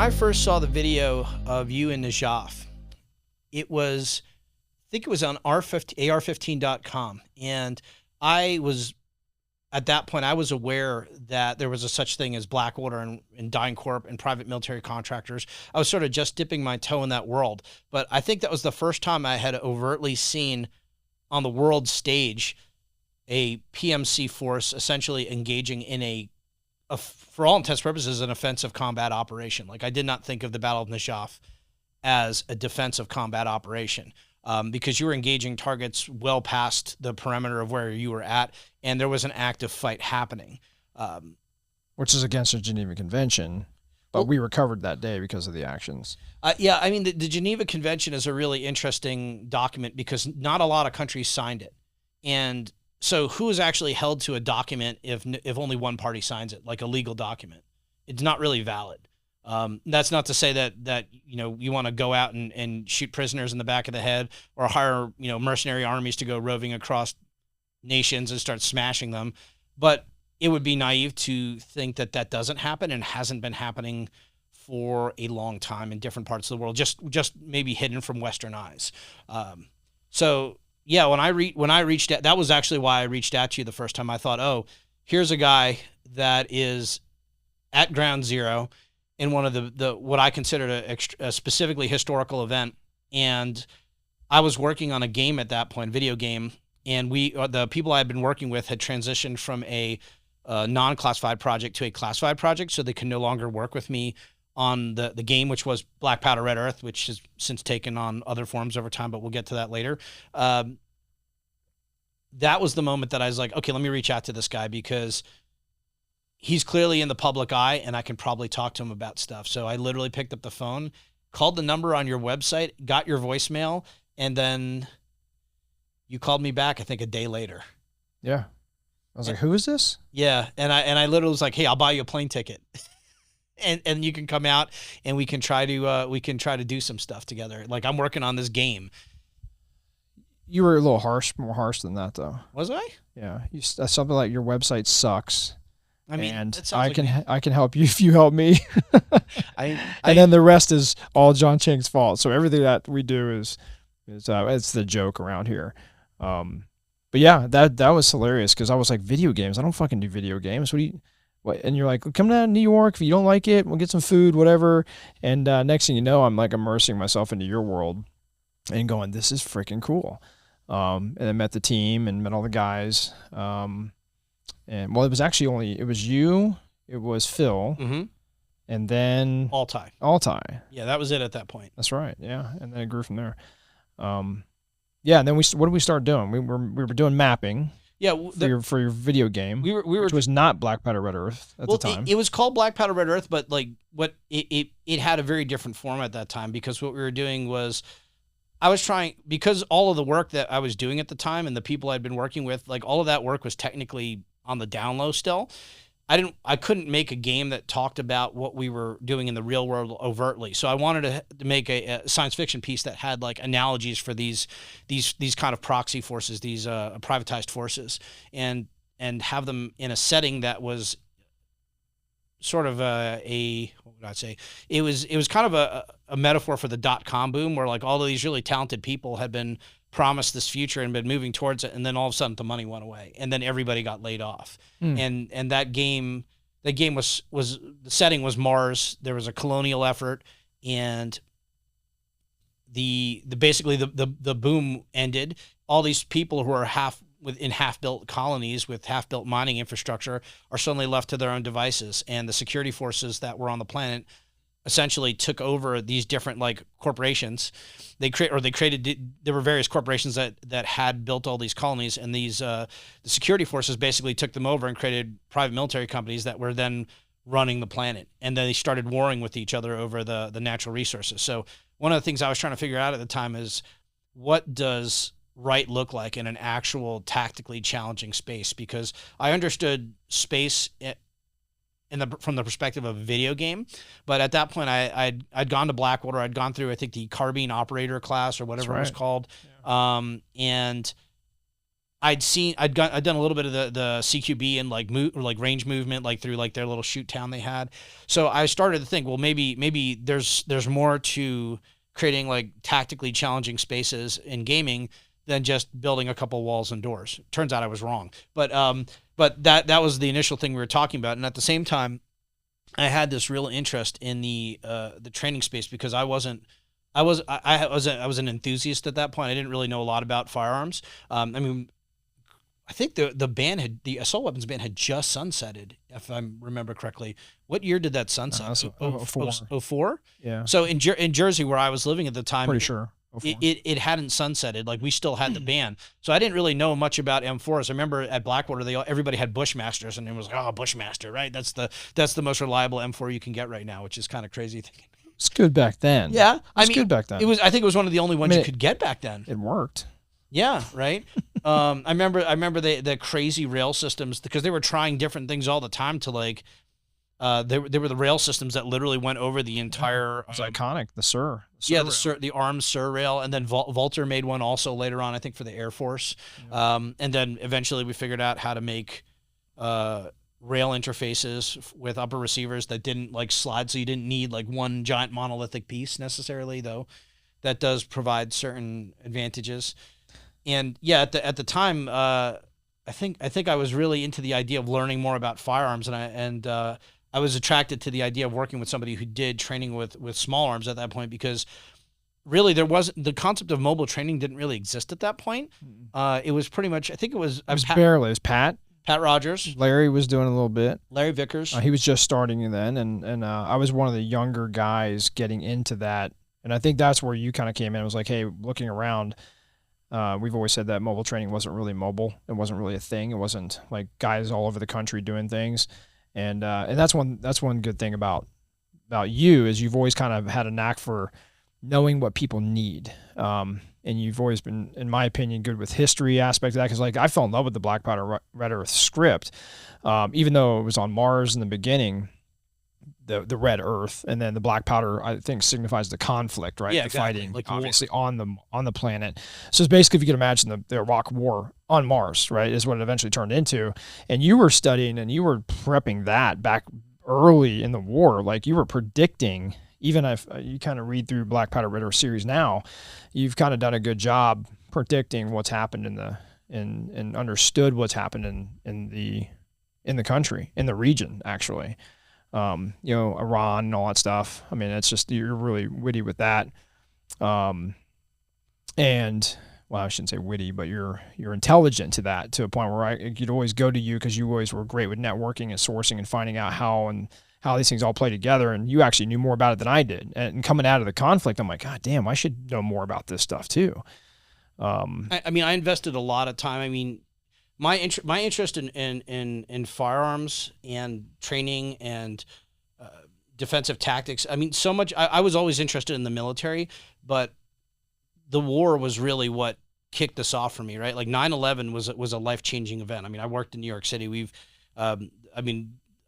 I first saw the video of you and Najaf, it was, I think it was on ar15.com. And I was, at that point, I was aware that there was a such thing as Blackwater and DynCorp and private military contractors. I was sort of just dipping my toe in that world. But I think that was the first time I had overtly seen on the world stage a PMC force essentially engaging in a for all intents and purposes, an offensive combat operation. Like, I did not think of the Battle of Najaf as a defensive combat operation because you were engaging targets well past the perimeter of where you were at, and there was an active fight happening. Which is against the Geneva Convention, but we recovered that day because of the actions. Yeah, I mean, the Geneva Convention is a really interesting document because not a lot of countries signed it. And so who is actually held to a document if only one party signs it, like a legal document? It's not really valid. That's not to say that you want to go out and shoot prisoners in the back of the head or hire mercenary armies to go roving across nations and start smashing them. But it would be naive to think that that doesn't happen and hasn't been happening for a long time in different parts of the world, just maybe hidden from Western eyes. So yeah, when I reached out, that was actually why I reached out to you the first time. I thought, oh, here's a guy that is at ground zero in one of the what I considered a specifically historical event, and I was working on a game at that point, video game, and the people I had been working with had transitioned from a non-classified project to a classified project, so they could no longer work with me on the game, which was Black Powder Red Earth, which has since taken on other forms over time, but we'll get to that later. That was the moment that I was like, okay, let me reach out to this guy because he's clearly in the public eye and I can probably talk to him about stuff. So I literally picked up the phone, called the number on your website, got your voicemail, and then you called me back, I think, a day later. Yeah. I was like, who is this? Yeah. And I literally was like, hey, I'll buy you a plane ticket. And you can come out and we can try to do some stuff together. Like, I'm working on this game. You were a little more harsh than that, though. Was I? Yeah. Something like your website sucks. I mean, and I can help you if you help me. And then the rest is all Jon Chang's fault. So everything that we do is it's the joke around here. But yeah, that was hilarious because I was like, video games? I don't fucking do video games. What? And you're like, come down to New York. If you don't like it, we'll get some food, whatever. And next thing you know, I'm like immersing myself into your world and going, this is freaking cool. And I met the team and met all the guys. And well, it was you, it was Phil, and then Altai. Yeah, that was it at that point. That's right. Yeah, and then it grew from there. Yeah, and then what did we start doing? We were doing mapping. Yeah, for your video game, which was not Black Powder Red Earth at the time. It was called Black Powder Red Earth, but like it had a very different form at that time because what we were doing was I was trying, because all of the work that I was doing at the time and the people I'd been working with, like all of that work was technically on the down low still. I couldn't make a game that talked about what we were doing in the real world overtly. So I wanted to make a science fiction piece that had like analogies for these kind of proxy forces, these privatized forces, and have them in a setting that was sort of what would I say? It was kind of a metaphor for the .com boom, where like all of these really talented people had been promised this future and been moving towards it, and then all of a sudden the money went away, and then everybody got laid off. And that game was the setting was Mars. There was a colonial effort, and the basically the boom ended. All these people who are half-built colonies with half-built mining infrastructure are suddenly left to their own devices, and the security forces that were on the planet essentially took over these different like corporations. There were various corporations that had built all these colonies, and these the security forces basically took them over and created private military companies that were then running the planet, and then they started warring with each other over the natural resources. So one of the things I was trying to figure out at the time is, what does right look like in an actual tactically challenging space? Because I understood space from the perspective of a video game, but at that point I'd gone to Blackwater. I'd gone through, I think, the carbine operator class or whatever it was called. Yeah. And I'd done a little bit of the CQB and like range movement, like through like their little shoot town they had. So I started to think, well, maybe there's more to creating like tactically challenging spaces in gaming than just building a couple walls and doors. Turns out I was wrong, but that was the initial thing we were talking about. And at the same time, I had this real interest in the training space because I was an enthusiast at that point. I didn't really know a lot about firearms. I mean, I think the assault weapons ban had just sunsetted, if I remember correctly. What year did that sunset? 04? Yeah. So in Jersey, where I was living at the time, pretty sure it hadn't sunsetted. Like we still had the ban. So I didn't really know much about M4s. I remember at Blackwater, everybody had Bushmasters, and it was like, oh, Bushmaster, right? That's the most reliable M4 you can get right now, which is kind of crazy thinking. It's good back then. Yeah, it was good back then. I think it was one of the only ones you could get back then. It worked. Yeah, right. I remember the crazy rail systems because they were trying different things all the time to like. They were the rail systems that literally went over the entire. It was iconic. The SIR. The ARMS SIR rail, and then Volter made one also later on, I think, for the Air Force. Yeah. And then eventually we figured out how to make rail interfaces with upper receivers that didn't like slide, so you didn't need like one giant monolithic piece necessarily, though. That does provide certain advantages. And yeah, at the time, I think I was really into the idea of learning more about firearms, and I was attracted to the idea of working with somebody who did training with small arms at that point, because really the concept of mobile training didn't really exist at that point. It was pretty much, I think it was Pat Rogers. Larry was doing a little bit. Larry Vickers. He was just starting then, and I was one of the younger guys getting into that, and I think that's where you kind of came in. It was like, hey, looking around. We've always said that mobile training wasn't really mobile. It wasn't really a thing. It wasn't like guys all over the country doing things. And that's one good thing about you is you've always kind of had a knack for knowing what people need. And you've always been, in my opinion, good with history aspect of that. Cause like I fell in love with the Black Powder Red Earth script. Even though it was on Mars in the beginning, the red earth, and then the black powder, I think, signifies the conflict, right? Yeah, the exactly. Fighting, like obviously on the planet. So it's basically, if you can imagine the Iraq War on Mars, right, is what it eventually turned into. And you were studying and you were prepping that back early in the war. Like you were predicting, even if you kind of read through Black Powder Red Earth series now, you've kind of done a good job predicting what's happened and understood what's happened in the country, in the region, actually. Iran and all that stuff. I mean, it's just, you're really witty with that. And well, I shouldn't say witty, but you're intelligent to that, to a point where I could always go to you because you always were great with networking and sourcing and finding out how these things all play together. And you actually knew more about it than I did. And coming out of the conflict, I'm like, God damn, I should know more about this stuff too. I mean, I invested a lot of time. I mean, my interest in firearms and training and defensive tactics. I mean, so much. I was always interested in the military, but the war was really what kicked this off for me, right? Like 9/11 was a life-changing event. I mean, I worked in New York City. I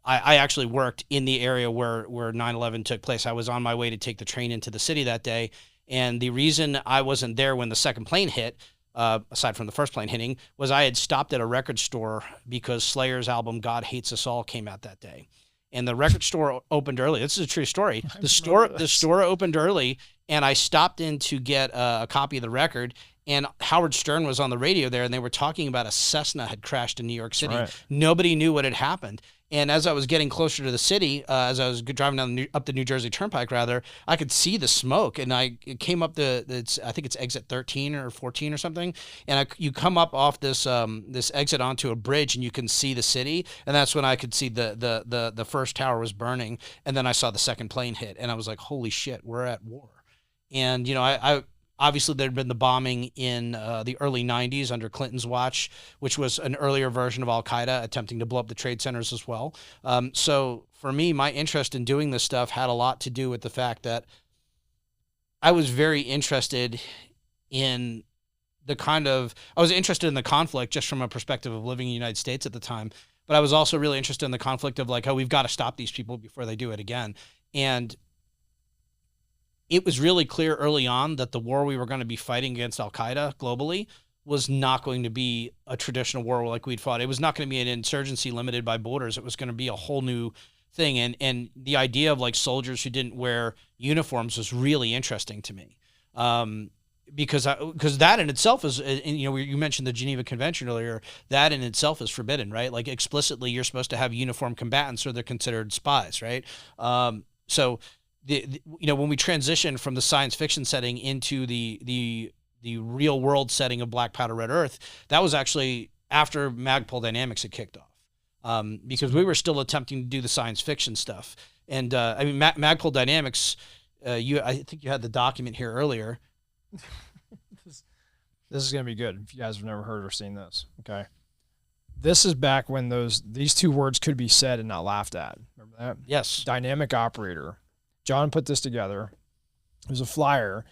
actually worked in the area where 9/11 took place. I was on my way to take the train into the city that day, and the reason I wasn't there when the second plane hit, aside from the first plane hitting, was I had stopped at a record store because Slayer's album God Hates Us All came out that day. And the record store opened early. This is a true story. The store opened early, and I stopped in to get a copy of the record, and Howard Stern was on the radio there, and they were talking about a Cessna had crashed in New York City. Right. Nobody knew what had happened. And as I was getting closer to the city, as I was driving up the New Jersey Turnpike, rather, I could see the smoke, and I came up I think it's exit 13 or 14 or something, and you come up off this exit onto a bridge, and you can see the city, and that's when I could see the first tower was burning, and then I saw the second plane hit, and I was like, holy shit, we're at war. And I obviously, there had been the bombing in the early 90s under Clinton's watch, which was an earlier version of Al-Qaeda attempting to blow up the trade centers as well. So for me, my interest in doing this stuff had a lot to do with the fact that I was very interested in I was interested in the conflict just from a perspective of living in the United States at the time. But I was also really interested in the conflict of like, oh, we've got to stop these people before they do it again. And it was really clear early on that the war we were going to be fighting against Al-Qaeda globally was not going to be a traditional war like we'd fought. It was not going to be an insurgency limited by borders. It was going to be a whole new thing. And the idea of like soldiers who didn't wear uniforms was really interesting to me. Because that in itself is, you mentioned the Geneva Convention earlier, that in itself is forbidden, right? Like explicitly you're supposed to have uniformed combatants or they're considered spies, right? So when we transition from the science fiction setting into the real world setting of Black Powder Red Earth, that was actually after Magpul Dynamics had kicked off, because we were still attempting to do the science fiction stuff. And Magpul Dynamics, I think you had the document here earlier. This is going to be good if you guys have never heard or seen this. Okay. This is back when these two words could be said and not laughed at. Remember that? Yes. Dynamic operator. John put this together. It was a flyer.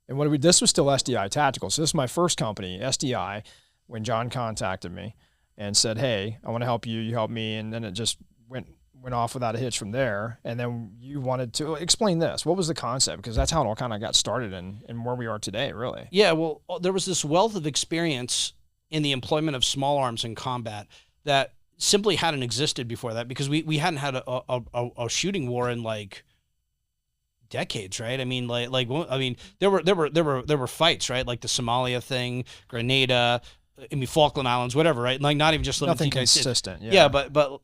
And this was still SDI Tactical. So this is my first company, SDI, when John contacted me and said, hey, I want to help you. You help me. And then it just went off without a hitch from there. And then you wanted to explain this. What was the concept? Because that's how it all kind of got started and where we are today, really. Yeah, well, there was this wealth of experience in the employment of small arms in combat that simply hadn't existed before that, because we hadn't had a shooting war in like decades, right? I mean, there were fights, right? Like the Somalia thing, Grenada, Falkland Islands, whatever, right? Like not even just nothing consistent. Yeah, but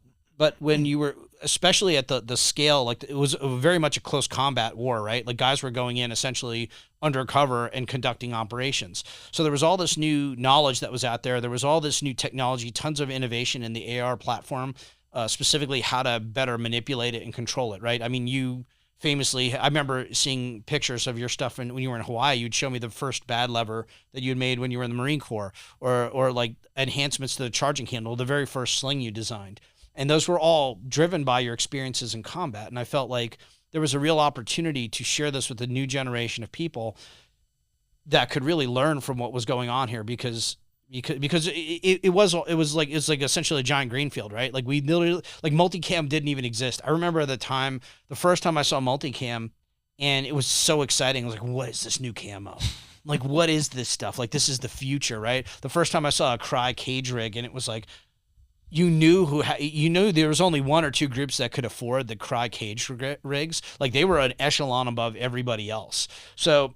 when you were, especially at the scale, like it was very much a close combat war, right? Like guys were going in essentially undercover and conducting operations. So there was all this new knowledge that was out there. There was all this new technology, tons of innovation in the AR platform, specifically how to better manipulate it and control it, right? I mean, you famously, I remember seeing pictures of your stuff when you were in Hawaii. You'd show me the first bad lever that you'd made when you were in the Marine Corps, or like enhancements to the charging handle, the very first sling you designed. And those were all driven by your experiences in combat. And I felt like there was a real opportunity to share this with a new generation of people that could really learn from what was going on here, because it was like essentially a giant greenfield, right? Like we literally, like multicam didn't even exist. I remember at the time, the first time I saw multicam, and it was so exciting. I was like, what is this new camo? Like, what is this stuff? Like, this is the future, right? The first time I saw a Cry cage rig, and it was like, you knew there was only one or two groups that could afford the Cry cage rigs. Like they were an echelon above everybody else. So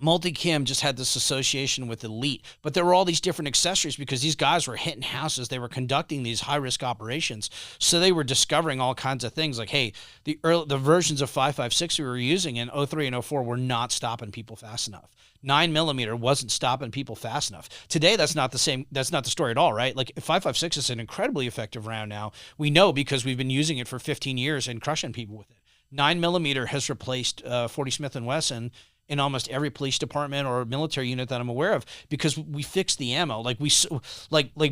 multicam just had this association with elite, but there were all these different accessories because these guys were hitting houses. They were conducting these high risk operations. So they were discovering all kinds of things like, hey, the versions of 5.56 we were using in 03 and 04 were not stopping people fast enough. 9mm wasn't stopping people fast enough. Today, that's not the same. That's not the story at all, right? Like 5.56 is an incredibly effective round now. We know because we've been using it for 15 years and crushing people with it. 9mm has replaced 40 Smith & Wesson in almost every police department or military unit that I'm aware of, because we fixed the ammo. Like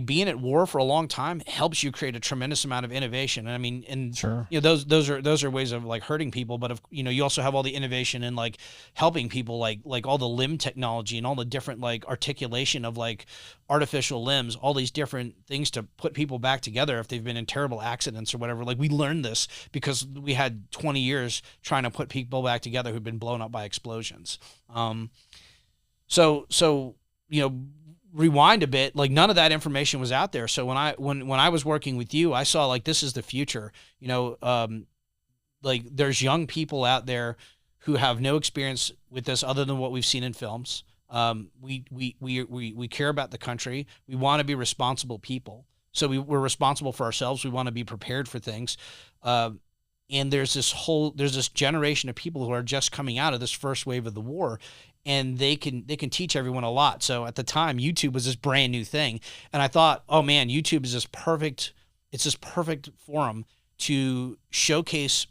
being at war for a long time helps you create a tremendous amount of innovation. And I mean, and sure, those are ways of like hurting people, but you also have all the innovation and like helping people, like all the limb technology and all the different like articulation of like artificial limbs, all these different things to put people back together if they've been in terrible accidents or whatever. Like we learned this because we had 20 years trying to put people back together who'd been blown up by explosions. So rewind a bit, like none of that information was out there. So when I was working with you, I saw like, this is the future, like there's young people out there who have no experience with this other than what we've seen in films. We care about the country. We want to be responsible people. So we're responsible for ourselves. We want to be prepared for things. And there's this generation of people who are just coming out of this first wave of the war, and they can teach everyone a lot. So at the time, YouTube was this brand new thing. And I thought, oh man, YouTube is it's this perfect forum to showcase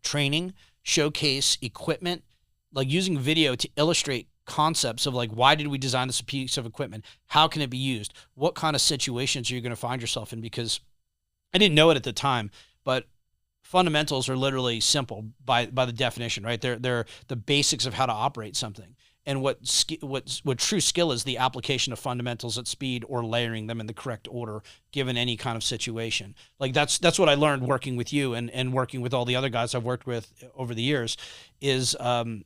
training, showcase equipment, like using video to illustrate concepts of like, why did we design this piece of equipment? How can it be used? What kind of situations are you going to find yourself in? Because I didn't know it at the time, but fundamentals are literally simple by the definition, right? They're the basics of how to operate something. And what true skill is the application of fundamentals at speed or layering them in the correct order given any kind of situation. Like that's what I learned working with you and working with all the other guys I've worked with over the years is, the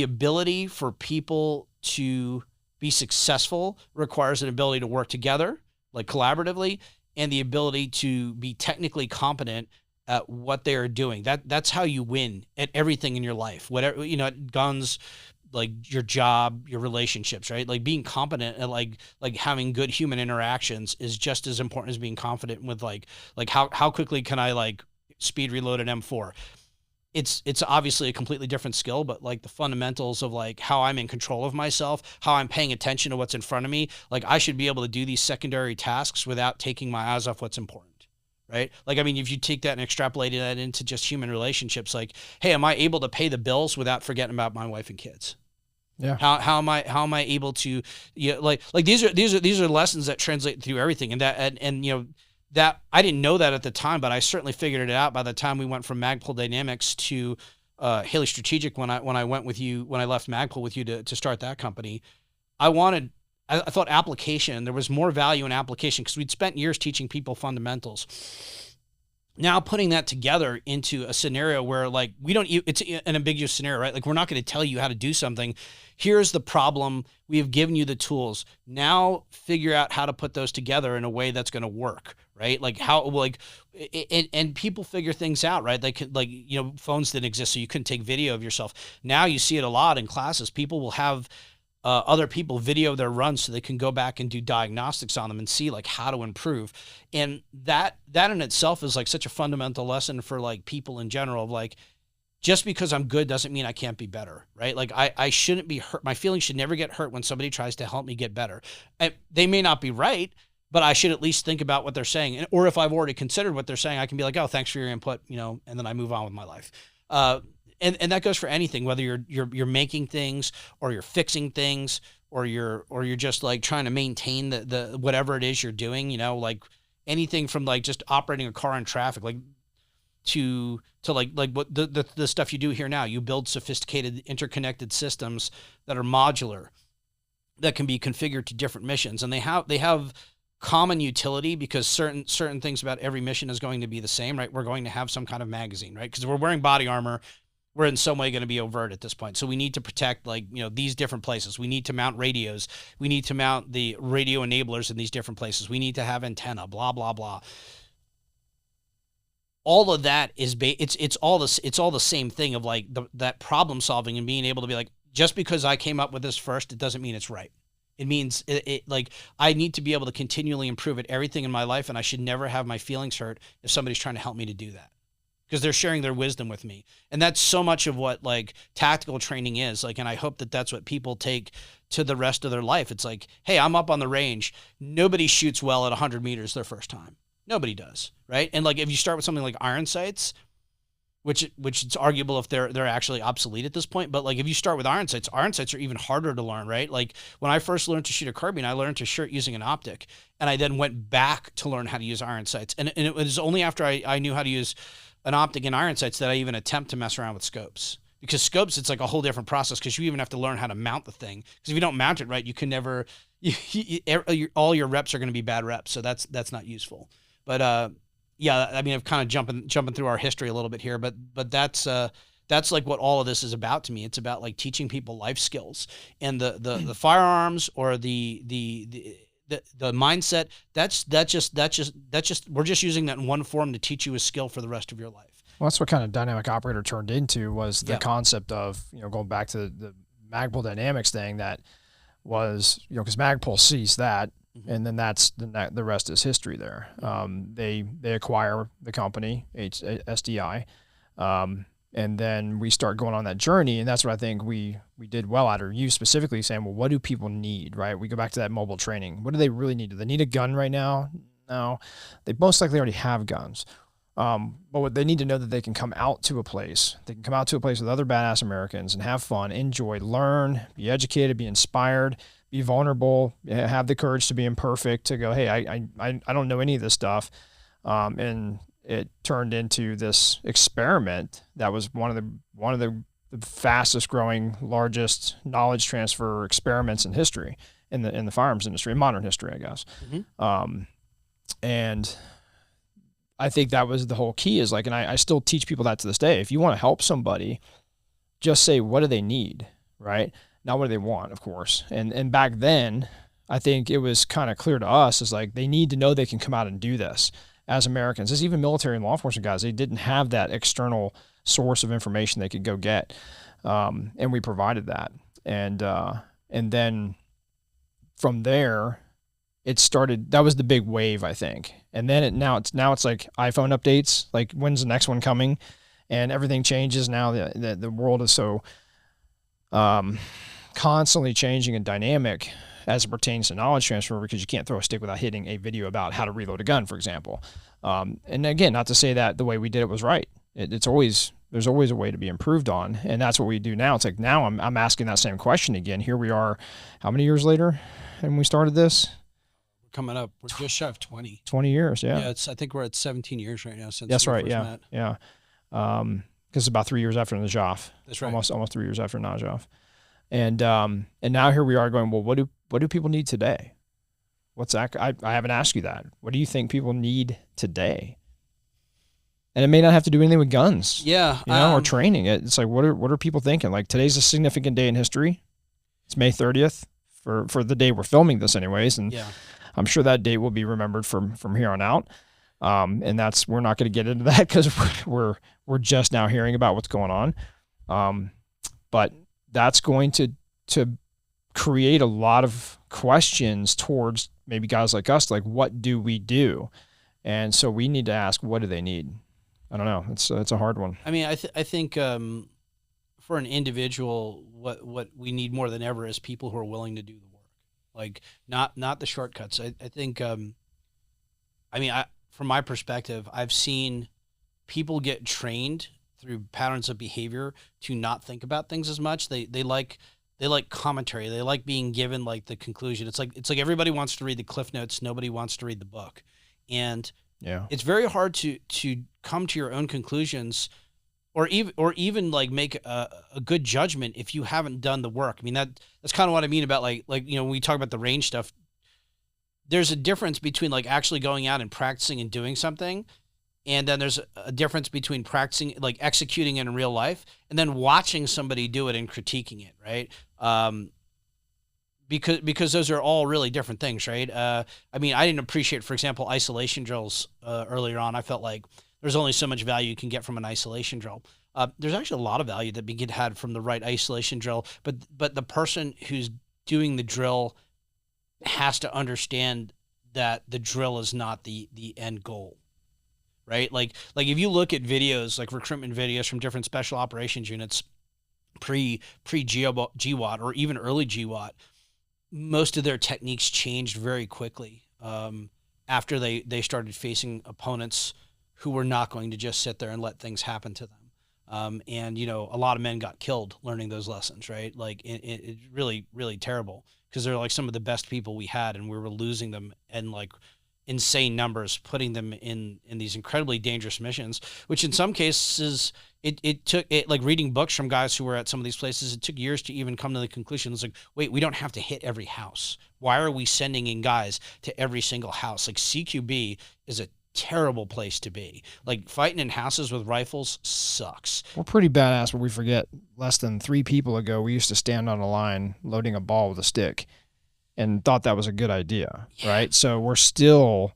ability for people to be successful requires an ability to work together, like collaboratively, and the ability to be technically competent at what they are doing. That's how you win at everything in your life. Whatever, guns, like your job, your relationships, right? Like being competent at like having good human interactions is just as important as being confident with like how quickly can I like speed reload an M4. It's obviously a completely different skill, but like the fundamentals of like how I'm in control of myself, how I'm paying attention to what's in front of me. Like I should be able to do these secondary tasks without taking my eyes off what's important, right? Like, I mean, if you take that and extrapolate that into just human relationships, like, hey, am I able to pay the bills without forgetting about my wife and kids? Yeah. How am I able to, like these are lessons that translate through everything, and that I didn't know that at the time, but I certainly figured it out by the time we went from Magpul Dynamics to haleystrategic. When I went with you, when I left Magpul with you to start that company, I thought application, there was more value in application because we'd spent years teaching people fundamentals. Now putting that together into a scenario where like it's an ambiguous scenario, right? Like we're not going to tell you how to do something. Here's the problem. We have given you the tools. Now figure out how to put those together in a way that's going to work, right? Like how, like, and people figure things out, right? They could, like, phones didn't exist, so you couldn't take video of yourself. Now you see it a lot in classes. People will have other people video their runs so they can go back and do diagnostics on them and see like how to improve. And that in itself is like such a fundamental lesson for like people in general of like, just because I'm good doesn't mean I can't be better, right? Like I shouldn't be hurt. My feelings should never get hurt when somebody tries to help me get better. They may not be right, but I should at least think about what they're saying. Or if I've already considered what they're saying, I can be like, oh, thanks for your input, and then I move on with my life. And that goes for anything, whether you're making things or you're fixing things or you're just like trying to maintain the whatever it is you're doing, like anything from like just operating a car in traffic, like to like what the stuff you do here now. You build sophisticated interconnected systems that are modular, that can be configured to different missions, and they have common utility because certain things about every mission is going to be the same, right? We're going to have some kind of magazine, right? Because we're wearing body armor. We're in some way going to be overt at this point. So we need to protect these different places. We need to mount radios. We need to mount the radio enablers in these different places. We need to have antenna, blah, blah, blah. All of that is, it's all the same thing of like that problem solving and being able to be like, just because I came up with this first, it doesn't mean it's right. It means like I need to be able to continually improve at everything in my life. And I should never have my feelings hurt if somebody's trying to help me to do that, because they're sharing their wisdom with me. And that's so much of what like tactical training is like. And I hope that that's what people take to the rest of their life. It's like, hey, I'm up on the range. Nobody shoots well at 100 meters their first time. Nobody does. Right. And like, if you start with something like iron sights, which it's arguable if they're actually obsolete at this point. But like, if you start with iron sights are even harder to learn, right? Like when I first learned to shoot a carbine, I learned to shoot using an optic, and I then went back to learn how to use iron sights. And it was only after I knew how to use an optic and iron sights that I even attempt to mess around with scopes. Because scopes, it's like a whole different process, because you even have to learn how to mount the thing. Because if you don't mount it right, you can never, all your reps are going to be bad reps. So that's not useful. But yeah, I mean, I'm kind of jumping through our history a little bit here, but that's like what all of this is about to me. It's about like teaching people life skills, and the firearms or the mindset. That's just we're just using that in one form to teach you a skill for the rest of your life. Well, that's what kind of dynamic operator turned into, was the concept of, going back to the Magpul Dynamics thing, that was, because Magpul sees that. And then the rest is history there. They acquire the company, SDI, and then we start going on that journey. And that's what I think we did well at, or you specifically saying, well, what do people need, right? We go back to that mobile training. What do they really need? Do they need a gun right now? No, they most likely already have guns. But what they need to know, that they can come out to a place. They can come out to a place with other badass Americans and have fun, enjoy, learn, be educated, be inspired, be vulnerable, have the courage to be imperfect, to go, hey, I don't know any of this stuff. And it turned into this experiment that was one of the fastest growing, largest knowledge transfer experiments in history, in the firearms industry, in modern history, I guess. Mm-hmm. And I think that was the whole key, is like, and I still teach people that to this day. If you want to help somebody, just say, what do they need? Right? Now, what do they want, of course? And back then, I think it was kind of clear to us is like they need to know they can come out and do this as Americans. As even military and law enforcement guys, they didn't have that external source of information they could go get, and we provided that. And then from there, it started. That was the big wave, I think. And then now it's like iPhone updates. Like, when's the next one coming? And everything changes now. The world is so constantly changing and dynamic as it pertains to knowledge transfer, because you can't throw a stick without hitting a video about how to reload a gun, for example. And again, not to say that the way we did it was right. There's always a way to be improved on, and that's what we do now. It's like now I'm asking that same question again. Here we are, how many years later, and we started this? We're coming up. We're just shy of 20. 20 years, yeah. Yeah, I think we're at 17 years right now since. That's right. First Yeah, met. yeah. Because it's about 3 years after Najaf. That's right. Almost 3 years after Najaf. And now here we are going, well, what do people need today? What's that? I haven't asked you that. What do you think people need today? And it may not have to do anything with guns. Yeah. Or training. It's like, what are people thinking? Like, today's a significant day in history. It's May 30th for the day we're filming this anyways. And yeah. I'm sure that date will be remembered from here on out. And we're not going to get into that because we're just now hearing about what's going on. But that's going to create a lot of questions towards maybe guys like us, like, what do we do? And so we need to ask, what do they need? I don't know. It's a hard one. I mean, I think for an individual, what we need more than ever is people who are willing to do the work, like not the shortcuts. I think, from my perspective, I've seen people get trained through patterns of behavior to not think about things as much. They like commentary. They like being given like the conclusion. It's like everybody wants to read the cliff notes. Nobody wants to read the book. And yeah, it's very hard to come to your own conclusions or even like make a good judgment if you haven't done the work. I mean, that's kind of what I mean about like, when we talk about the range stuff, there's a difference between like actually going out and practicing and doing something. And then there's a difference between practicing, like executing in real life, and then watching somebody do it and critiquing it, right? Because those are all really different things, right? I didn't appreciate, for example, isolation drills earlier on. I felt like there's only so much value you can get from an isolation drill. There's actually a lot of value that we get had from the right isolation drill, but the person who's doing the drill has to understand that the drill is not the end goal. Right? Like if you look at videos, like recruitment videos from different special operations units, pre-GWAT or even early GWAT, most of their techniques changed very quickly after they started facing opponents who were not going to just sit there and let things happen to them. And a lot of men got killed learning those lessons, right? Like it really, really terrible, because they're like some of the best people we had, and we were losing them and like insane numbers, putting them in these incredibly dangerous missions, which in some cases it took like reading books from guys who were at some of these places. It took years to even come to the conclusion. It's like, wait, we don't have to hit every house. Why are we sending in guys to every single house? Like CQB is a terrible place to be. Like fighting in houses with rifles sucks. We're pretty badass, but we forget less than 3 people ago, we used to stand on a line loading a ball with a stick and thought that was a good idea, right? So we're still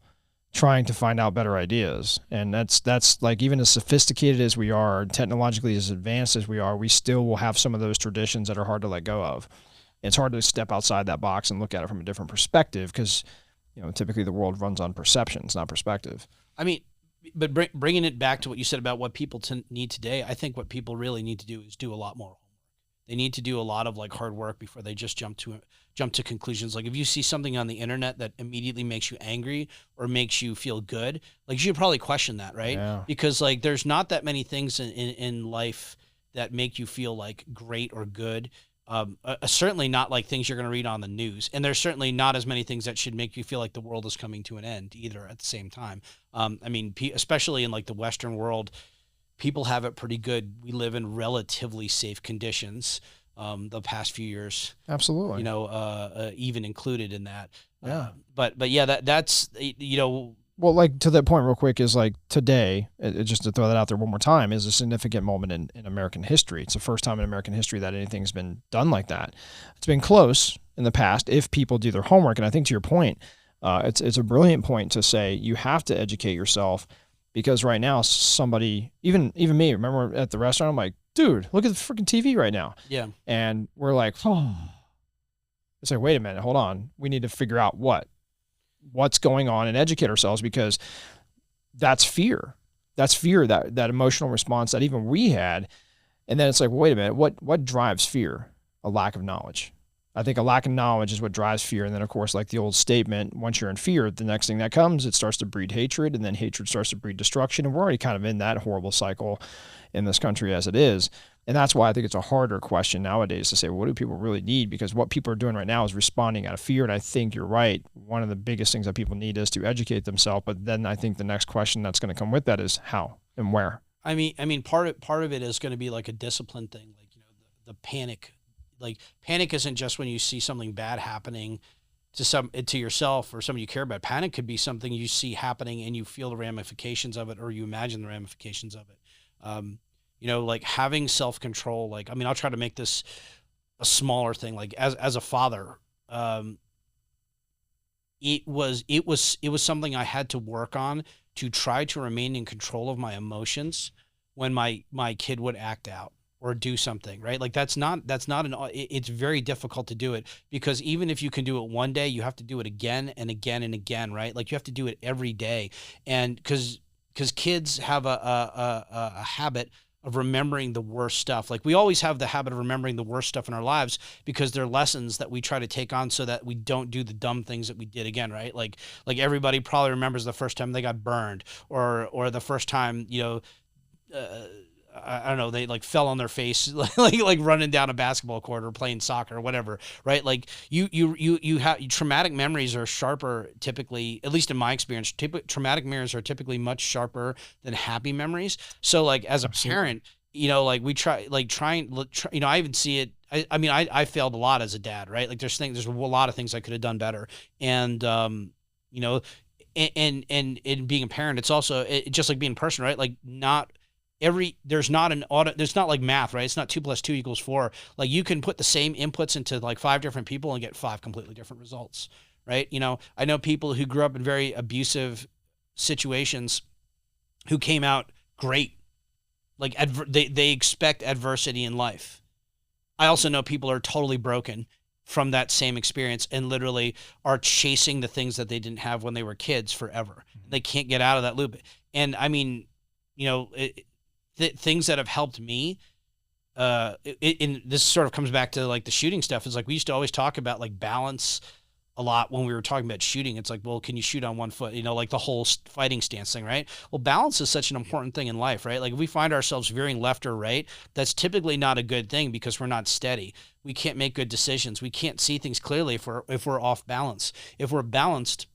trying to find out better ideas. And that's like, even as sophisticated as we are, technologically as advanced as we are, we still will have some of those traditions that are hard to let go of. It's hard to step outside that box and look at it from a different perspective, because typically the world runs on perceptions, not perspective. I mean, but bringing it back to what you said about what people need today, I think what people really need to do is do a lot more homework. They need to do a lot of like hard work before they just jump to conclusions. Like if you see something on the internet that immediately makes you angry or makes you feel good, like you should probably question that, right? Yeah. Because like there's not that many things in life that make you feel like great or good. Certainly not like things you're going to read on the news. And there's certainly not as many things that should make you feel like the world is coming to an end either at the same time. Especially in like the Western world, people have it pretty good. We live in relatively safe conditions the past few years. Absolutely. Even included in that. Yeah. But yeah, that's Well, like to that point real quick is like today, just to throw that out there one more time, is a significant moment in American history. It's the first time in American history that anything's been done like that. It's been close in the past if people do their homework. And I think to your point, it's a brilliant point to say you have to educate yourself, because right now somebody, even me, remember at the restaurant, I'm like, dude, look at the freaking TV right now. Yeah. And we're like, oh, it's like, wait a minute, hold on. We need to figure out what's going on and educate ourselves, because that's fear. That's fear, that emotional response that even we had. And then it's like, wait a minute, what drives fear? A lack of knowledge. I think a lack of knowledge is what drives fear. And then of course, like the old statement, once you're in fear, the next thing that comes, it starts to breed hatred, and then hatred starts to breed destruction. And we're already kind of in that horrible cycle in this country as it is. And that's why I think it's a harder question nowadays to say, well, what do people really need? Because what people are doing right now is responding out of fear. And I think you're right. One of the biggest things that people need is to educate themselves. But then I think the next question that's going to come with that is how and where. I mean, part of it is going to be like a discipline thing. Like, the panic, like panic isn't just when you see something bad happening to yourself or somebody you care about. Panic could be something you see happening and you feel the ramifications of it, or you imagine the ramifications of it. Like having self-control, like, I mean, I'll try to make this a smaller thing. Like as a father, it was something I had to work on to try to remain in control of my emotions when my kid would act out or do something, right? Like it's very difficult to do it, because even if you can do it one day, you have to do it again and again and again, right? Like you have to do it every day. And because kids have a habit of remembering the worst stuff. Like we always have the habit of remembering the worst stuff in our lives, because they're lessons that we try to take on so that we don't do the dumb things that we did again, right? Like everybody probably remembers the first time they got burned, or the first time, I don't know, they like fell on their face, like running down a basketball court or playing soccer or whatever, right? Like you have traumatic memories are sharper typically, at least in my experience. Traumatic memories are typically much sharper than happy memories. So like as a parent, like we try, I even see it. I failed a lot as a dad, right? Like there's a lot of things I could have done better, and and in being a parent, it's also just like being a person, right? Like there's not like math, right? It's not 2 + 2 = 4. Like you can put the same inputs into like 5 different people and get 5 completely different results, right? I know people who grew up in very abusive situations who came out great. Like they expect adversity in life. I also know people are totally broken from that same experience and literally are chasing the things that they didn't have when they were kids forever. They can't get out of that loop. And I mean, things that have helped me, and this sort of comes back to like the shooting stuff, is like we used to always talk about like balance a lot when we were talking about shooting. It's like, well, can you shoot on one foot? Like the whole fighting stance thing, right? Well, balance is such an important thing in life, right? Like if we find ourselves veering left or right, that's typically not a good thing, because we're not steady. We can't make good decisions. We can't see things clearly if we're off balance. If we're balanced,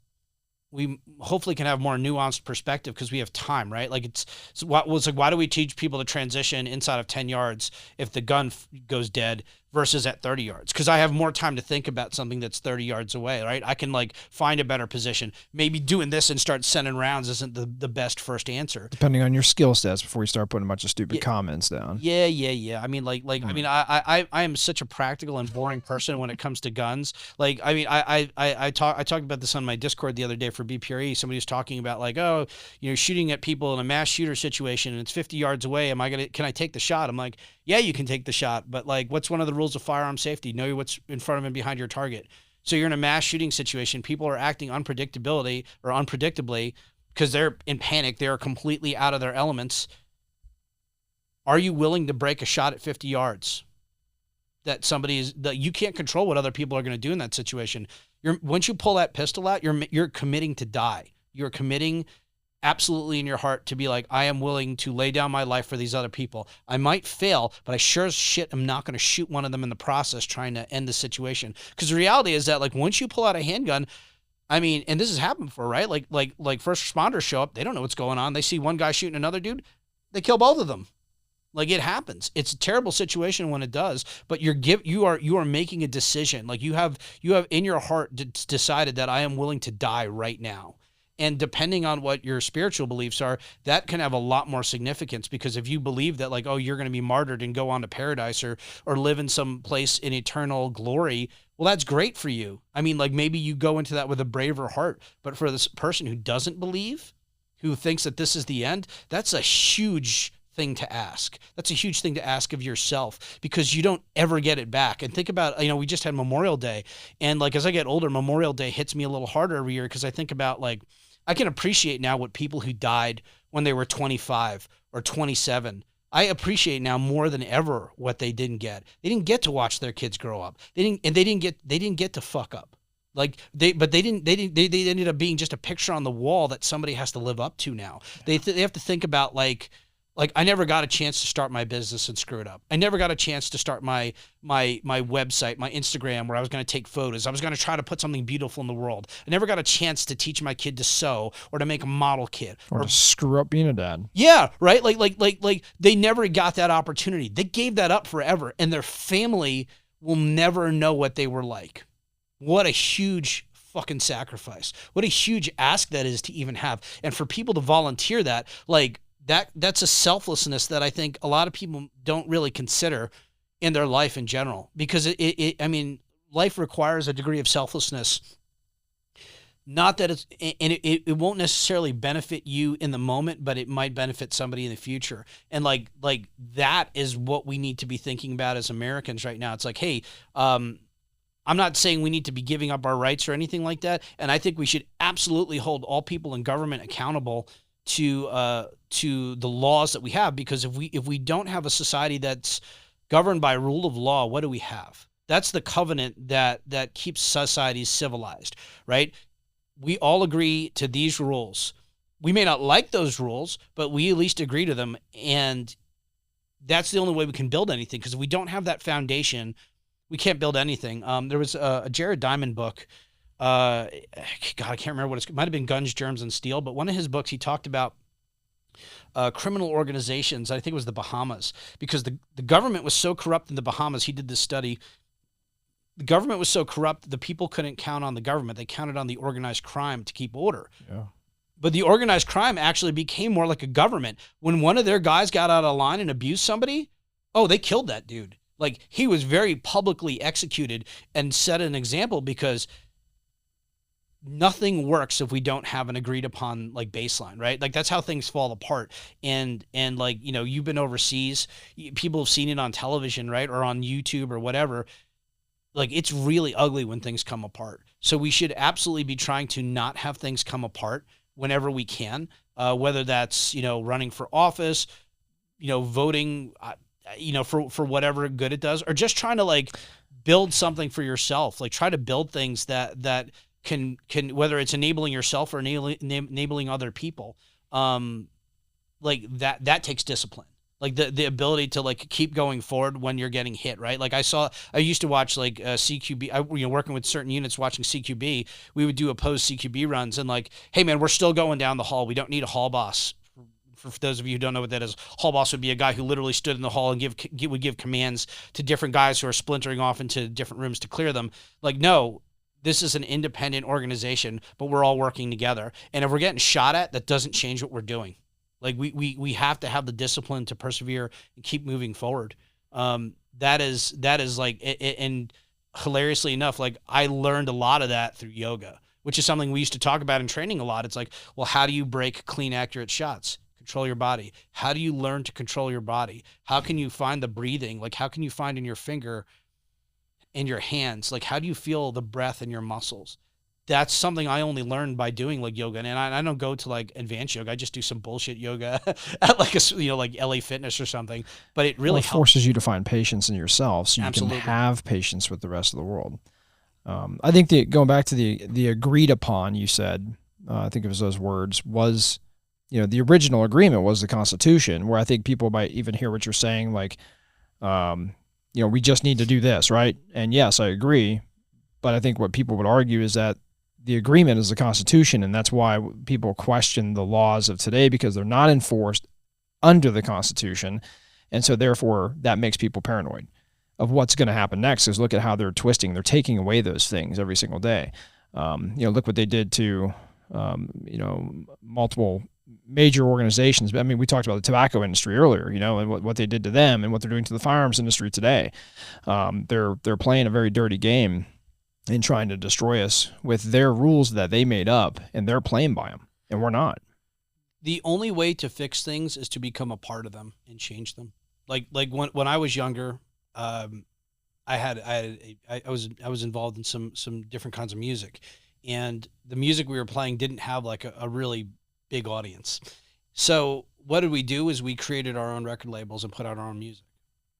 we hopefully can have more nuanced perspective because we have time, right? Like it's like, why do we teach people to transition inside of 10 yards if the gun goes dead versus at 30 yards? Because I have more time to think about something that's 30 yards away, right? I can like find a better position. Maybe doing this and start sending rounds isn't the best first answer. Depending on your skill sets before you start putting a bunch of stupid comments down. Yeah. I mean, I am such a practical and boring person when it comes to guns. Like, I mean, I talked about this on my Discord the other day for BPRE. Somebody was talking about like, oh, shooting at people in a mass shooter situation and it's 50 yards away. Can I take the shot? I'm like, yeah, you can take the shot, but like, what's one of the rules of firearm safety? Know what's in front of and behind your target. So you're in a mass shooting situation. People are acting unpredictably because they're in panic. They're completely out of their elements. Are you willing to break a shot at 50 yards? That you can't control what other people are going to do in that situation. Once you pull that pistol out, you're committing to die. You're committing absolutely in your heart to be like, I am willing to lay down my life for these other people. I might fail, but I sure as shit am not going to shoot one of them in the process trying to end the situation. Because the reality is that like once you pull out a handgun, I mean, and this has happened before, right? Like first responders show up, they don't know what's going on. They see one guy shooting another dude, they kill both of them. Like it happens. It's a terrible situation when it does, but you are making a decision. Like you have in your heart decided that I am willing to die right now. And depending on what your spiritual beliefs are, that can have a lot more significance, because if you believe that like, oh, you're going to be martyred and go on to paradise or live in some place in eternal glory, well, that's great for you. I mean, like maybe you go into that with a braver heart, but for this person who doesn't believe, who thinks that this is the end, that's a huge thing to ask. That's a huge thing to ask of yourself, because you don't ever get it back. And think about, we just had Memorial Day, and like as I get older, Memorial Day hits me a little harder every year, because I think about like, I can appreciate now what people who died when they were 25 or 27. I appreciate now more than ever what they didn't get. They didn't get to watch their kids grow up. They didn't get to fuck up. Like they ended up being just a picture on the wall that somebody has to live up to now. They have to think about like I never got a chance to start my business and screw it up. I never got a chance to start my website, my Instagram, where I was going to take photos. I was going to try to put something beautiful in the world. I never got a chance to teach my kid to sew or to make a model kit or to screw up being a dad. Yeah, right. Like they never got that opportunity. They gave that up forever, and their family will never know what they were like. What a huge fucking sacrifice. What a huge ask that is to even have. And for people to volunteer that, like that's a selflessness that I think a lot of people don't really consider in their life in general, because I mean, life requires a degree of selflessness. Not that it won't necessarily benefit you in the moment, but it might benefit somebody in the future. And like that is what we need to be thinking about as Americans right now. It's like, hey, I'm not saying we need to be giving up our rights or anything like that. And I think we should absolutely hold all people in government accountable to the laws that we have, because if we don't have a society that's governed by rule of law, what do we have? That's the covenant that keeps societies civilized, right? We all agree to these rules. We may not like those rules, but we at least agree to them, and that's the only way we can build anything, because if we don't have that foundation, we can't build anything. There was a Jared Diamond book. God, I can't remember it might have been Guns, Germs, and Steel, but one of his books, he talked about criminal organizations. I think it was the Bahamas, because the government was so corrupt in the Bahamas. He did this study. The government was so corrupt, the people couldn't count on the government. They counted on the organized crime to keep order. Yeah. But the organized crime actually became more like a government. When one of their guys got out of line and abused somebody, oh, they killed that dude. Like, he was very publicly executed and set an example, because nothing works if we don't have an agreed upon like baseline, right? Like that's how things fall apart. And like, you've been overseas, people have seen it on television, right? Or on YouTube or whatever. Like it's really ugly when things come apart. So we should absolutely be trying to not have things come apart whenever we can, whether that's, running for office, voting, for whatever good it does, or just trying to like build something for yourself. Like try to build things that can whether it's enabling yourself or enabling other people, like that takes discipline, like the ability to like keep going forward when you're getting hit, right? Like I used to watch like CQB, working with certain units, watching CQB, we would do opposed CQB runs, and like, hey man, we're still going down the hall. We don't need a hall boss. For those of you who don't know what that is, hall boss would be a guy who literally stood in the hall and would give commands to different guys who are splintering off into different rooms to clear them. Like, no, this is an independent organization, but we're all working together. And if we're getting shot at, that doesn't change what we're doing. Like we have to have the discipline to persevere and keep moving forward. That is like, and hilariously enough, like I learned a lot of that through yoga, which is something we used to talk about in training a lot. It's like, well, how do you break clean, accurate shots? Control your body. How do you learn to control your body? How can you find the breathing? Like, how can you find in your finger, in your hands? Like, how do you feel the breath in your muscles? That's something I only learned by doing like yoga. And I don't go to like advanced yoga. I just do some bullshit yoga at like like LA Fitness or something, but it really forces you to find patience in yourself, so you Absolutely. Can have patience with the rest of the world. I think going back to the agreed upon, you said, I think it was those words, was, the original agreement was the Constitution, where I think people might even hear what you're saying, like, we just need to do this, right? And yes, I agree. But I think what people would argue is that the agreement is the Constitution, and that's why people question the laws of today, because they're not enforced under the Constitution. And so therefore that makes people paranoid of what's going to happen next. Is look at how they're taking away those things every single day. Look what they did to multiple major organizations. I mean, we talked about the tobacco industry earlier, and what they did to them and what they're doing to the firearms industry today. They're playing a very dirty game in trying to destroy us with their rules that they made up, and they're playing by them, and we're not. The only way to fix things is to become a part of them and change them. Like when I was younger, I was involved in some different kinds of music, and the music we were playing didn't have like a really big audience. So what did we do is we created our own record labels and put out our own music,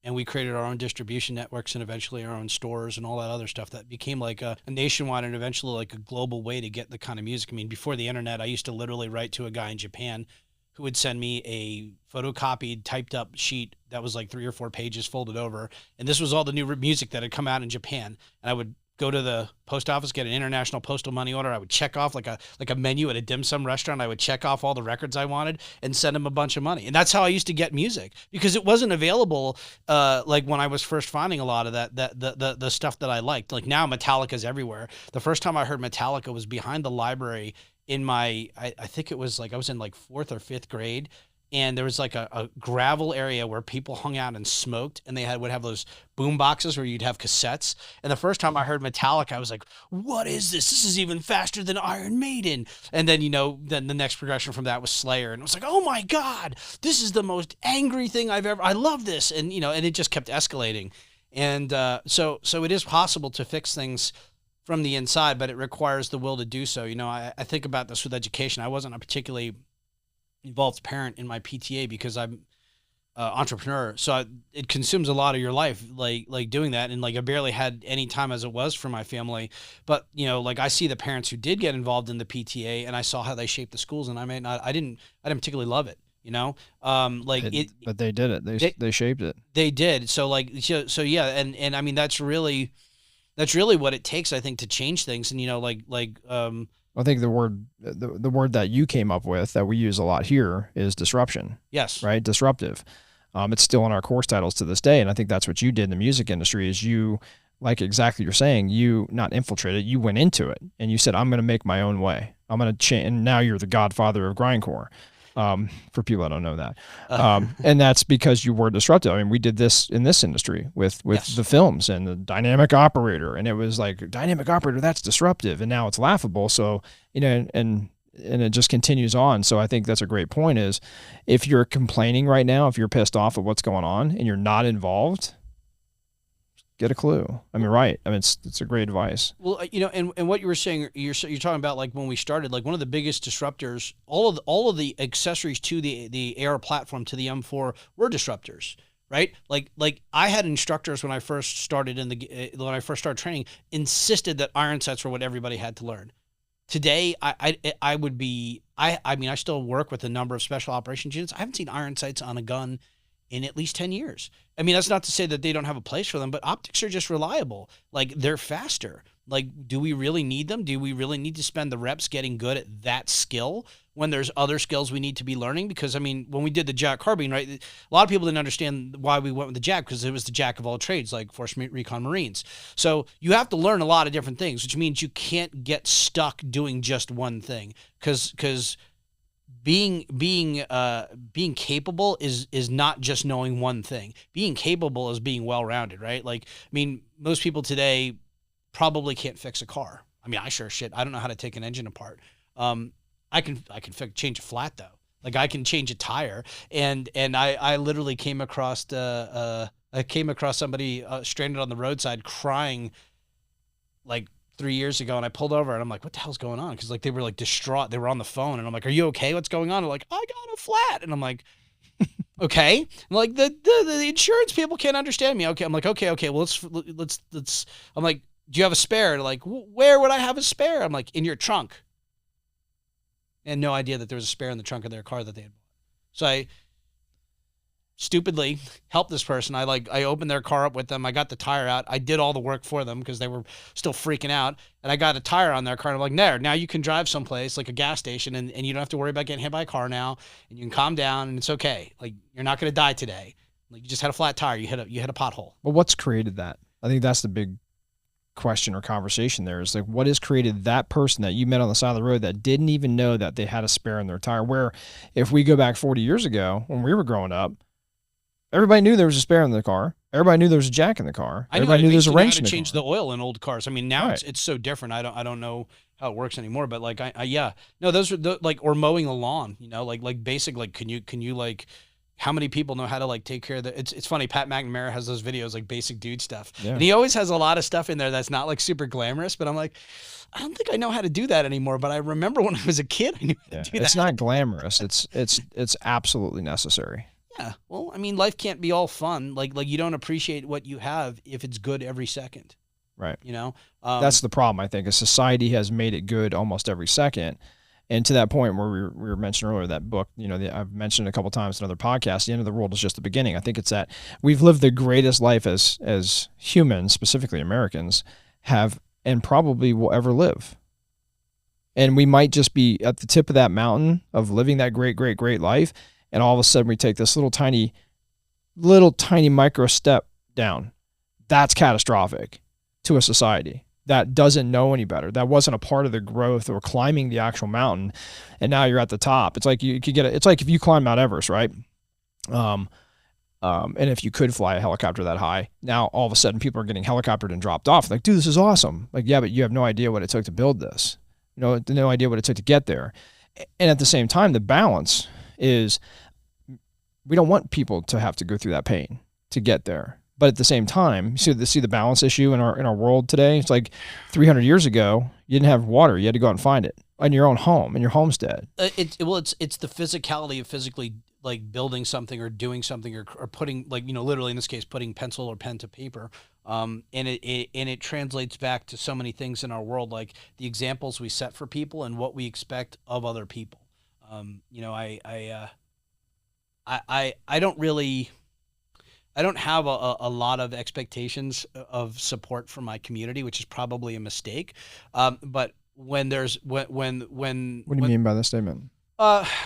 and we created our own distribution networks and eventually our own stores and all that other stuff that became like a nationwide and eventually like a global way to get the kind of music. I mean, before the internet, I used to literally write to a guy in Japan who would send me a photocopied, typed up sheet that was like 3 or 4 pages folded over. And this was all the new music that had come out in Japan. And I would go to the post office, get an international postal money order. I would check off like a menu at a dim sum restaurant. I would check off all the records I wanted and send him a bunch of money. And that's how I used to get music, because it wasn't available like when I was first finding a lot of the stuff that I liked. Like now Metallica's everywhere. The first time I heard Metallica was behind the library in I think it was like I was in like 4th or 5th grade. And there was like a gravel area where people hung out and smoked, and they would have those boom boxes where you'd have cassettes. And the first time I heard Metallica, I was like, what is this? This is even faster than Iron Maiden. And then, then the next progression from that was Slayer. And it was like, oh my God, this is the most angry thing I love this. And, and it just kept escalating. And so it is possible to fix things from the inside, but it requires the will to do so. I think about this with education. I wasn't a particularly involved parent in my PTA because I'm entrepreneur. So it consumes a lot of your life, like doing that. And like, I barely had any time as it was for my family, but like I see the parents who did get involved in the PTA, and I saw how they shaped the schools, and I didn't particularly love it, but they did it. They shaped it. They did. So yeah. And I mean, that's really what it takes, I think, to change things. And, I think the word that you came up with that we use a lot here is disruption. Yes. Right? Disruptive. It's still in our course titles to this day. And I think that's what you did in the music industry is you, like exactly you're saying, you not infiltrated, you went into it and you said, I'm going to make my own way. I'm going to change. And now you're the godfather of grindcore. For people that don't know that. And that's because you were disruptive. I mean, we did this in this industry with yes. the films and the dynamic operator, and it was like, dynamic operator, that's disruptive. And now it's laughable. So, and it just continues on. So I think that's a great point is if you're complaining right now, if you're pissed off at what's going on and you're not involved, get a clue. I mean, right. I mean, it's a great advice. Well, and what you were saying, you're talking about like when we started, like one of the biggest disruptors, all of the accessories to the AR platform, to the M4 were disruptors, right? Like I had instructors when I first started when I first started training, insisted that iron sights were what everybody had to learn. Today, I still work with a number of special operations units. I haven't seen iron sights on a gun in at least 10 years. I mean, that's not to say that they don't have a place for them, but optics are just reliable. Like, they're faster. Like, do we really need them? Do we really need to spend the reps getting good at that skill when there's other skills we need to be learning? Because, I mean, when we did the JAK carbine, right, a lot of people didn't understand why we went with the JAK because it was the JAK of all trades, like Force Recon Marines. So you have to learn a lot of different things, which means you can't get stuck doing just one thing because being capable is not just knowing one thing. Being capable is being well-rounded, right? Like, I mean, most people today probably can't fix a car. I mean, I don't know how to take an engine apart. I can change a flat though. Like I can change a tire. And I literally came across somebody stranded on the roadside crying like 3 years ago, and I pulled over and I'm like, what the hell's going on? Because like they were like distraught. They were on the phone and I'm like, are you okay? What's going on? They're like, I got a flat. And I'm like, okay. I'm like, the insurance people can't understand me. Okay. I'm like, okay. Well, let's I'm like, do you have a spare? They're like, where would I have a spare? I'm like, in your trunk. And no idea that there was a spare in the trunk of their car that they had bought. So I stupidly helped this person. I opened their car up with them. I got the tire out. I did all the work for them because they were still freaking out. And I got a tire on their car. And I'm like, now you can drive someplace like a gas station and you don't have to worry about getting hit by a car now. And you can calm down and it's okay. Like you're not going to die today. Like you just had a flat tire. You hit a pothole. Well, what's created that? I think that's the big question or conversation there is like, what has created that person that you met on the side of the road that didn't even know that they had a spare in their tire? Where if we go back 40 years ago when we were growing up, everybody knew there was a spare in the car. Everybody knew there was a jack in the car. Everybody knew there was a wrench in the car. Change the oil in old cars. I mean, now it's so different. I don't know how it works anymore, but like those are or mowing the lawn, like basic, like can you like, how many people know how to like take care of the, it's funny. Pat McNamara has those videos, like basic dude stuff. Yeah. And he always has a lot of stuff in there that's not like super glamorous, but I'm like, I don't think I know how to do that anymore. But I remember when I was a kid, I knew how to do that. It's not glamorous. It's absolutely necessary. Yeah. Well, I mean, life can't be all fun. Like you don't appreciate what you have if it's good every second. Right. That's the problem, I think. Society has made it good almost every second. And to that point where we were mentioning earlier, that book, I've mentioned it a couple of times in other podcasts, The End of the World is Just the Beginning. I think it's that we've lived the greatest life as humans, specifically Americans, have and probably will ever live. And we might just be at the tip of that mountain of living that great, great, great life. And all of a sudden we take this little tiny micro step down. That's catastrophic to a society that doesn't know any better. That wasn't a part of the growth or climbing the actual mountain. And now you're at the top. It's like you could it's like if you climb Mount Everest, right? And if you could fly a helicopter that high, now all of a sudden people are getting helicoptered and dropped off. Like, dude, this is awesome. Like, yeah, but you have no idea what it took to build this. No idea what it took to get there. And at the same time, the balance is we don't want people to have to go through that pain to get there. But at the same time, see the balance issue in our world today. It's like 300 years ago, you didn't have water. You had to go out and find it in your own home, in your homestead. It's the physicality of physically like building something or doing something or putting, like, literally in this case, putting pencil or pen to paper. And it translates back to so many things in our world, like the examples we set for people and what we expect of other people. I don't have a lot of expectations of support from my community, which is probably a mistake. But when there's when what do you mean by that statement?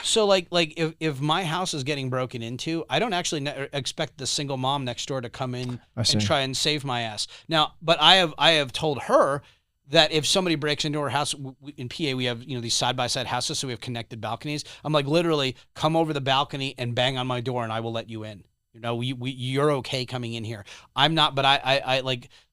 So like if my house is getting broken into, I don't actually expect the single mom next door to come in and try and save my ass. Now, but I have told her that if somebody breaks into our house, in PA we have these side-by-side houses, so we have connected balconies. I'm like, literally, come over the balcony and bang on my door, and I will let you in. You're okay coming in here. I'm not, but I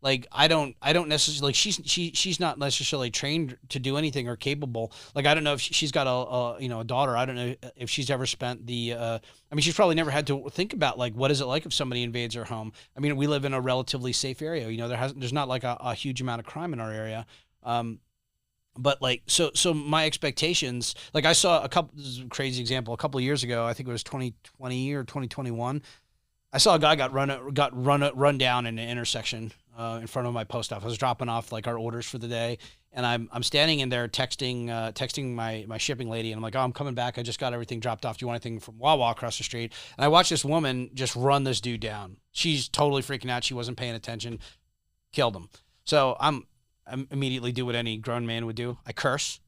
don't necessarily, like, she's not necessarily trained to do anything or capable. Like, I don't know if she's got a daughter. I don't know if she's ever spent she's probably never had to think about, like, what is it like if somebody invades her home? I mean, we live in a relatively safe area. There's not like a huge amount of crime in our area. But like, so my expectations, like I saw this is a crazy example, a couple of years ago, I think it was 2020 or 2021. I saw a guy got run down in an intersection in front of my post office. I was dropping off like our orders for the day, and I'm standing in there texting my shipping lady, and I'm like, oh, I'm coming back. I just got everything dropped off. Do you want anything from Wawa across the street? And I watched this woman just run this dude down. She's totally freaking out. She wasn't paying attention. Killed him. So I immediately do what any grown man would do. I curse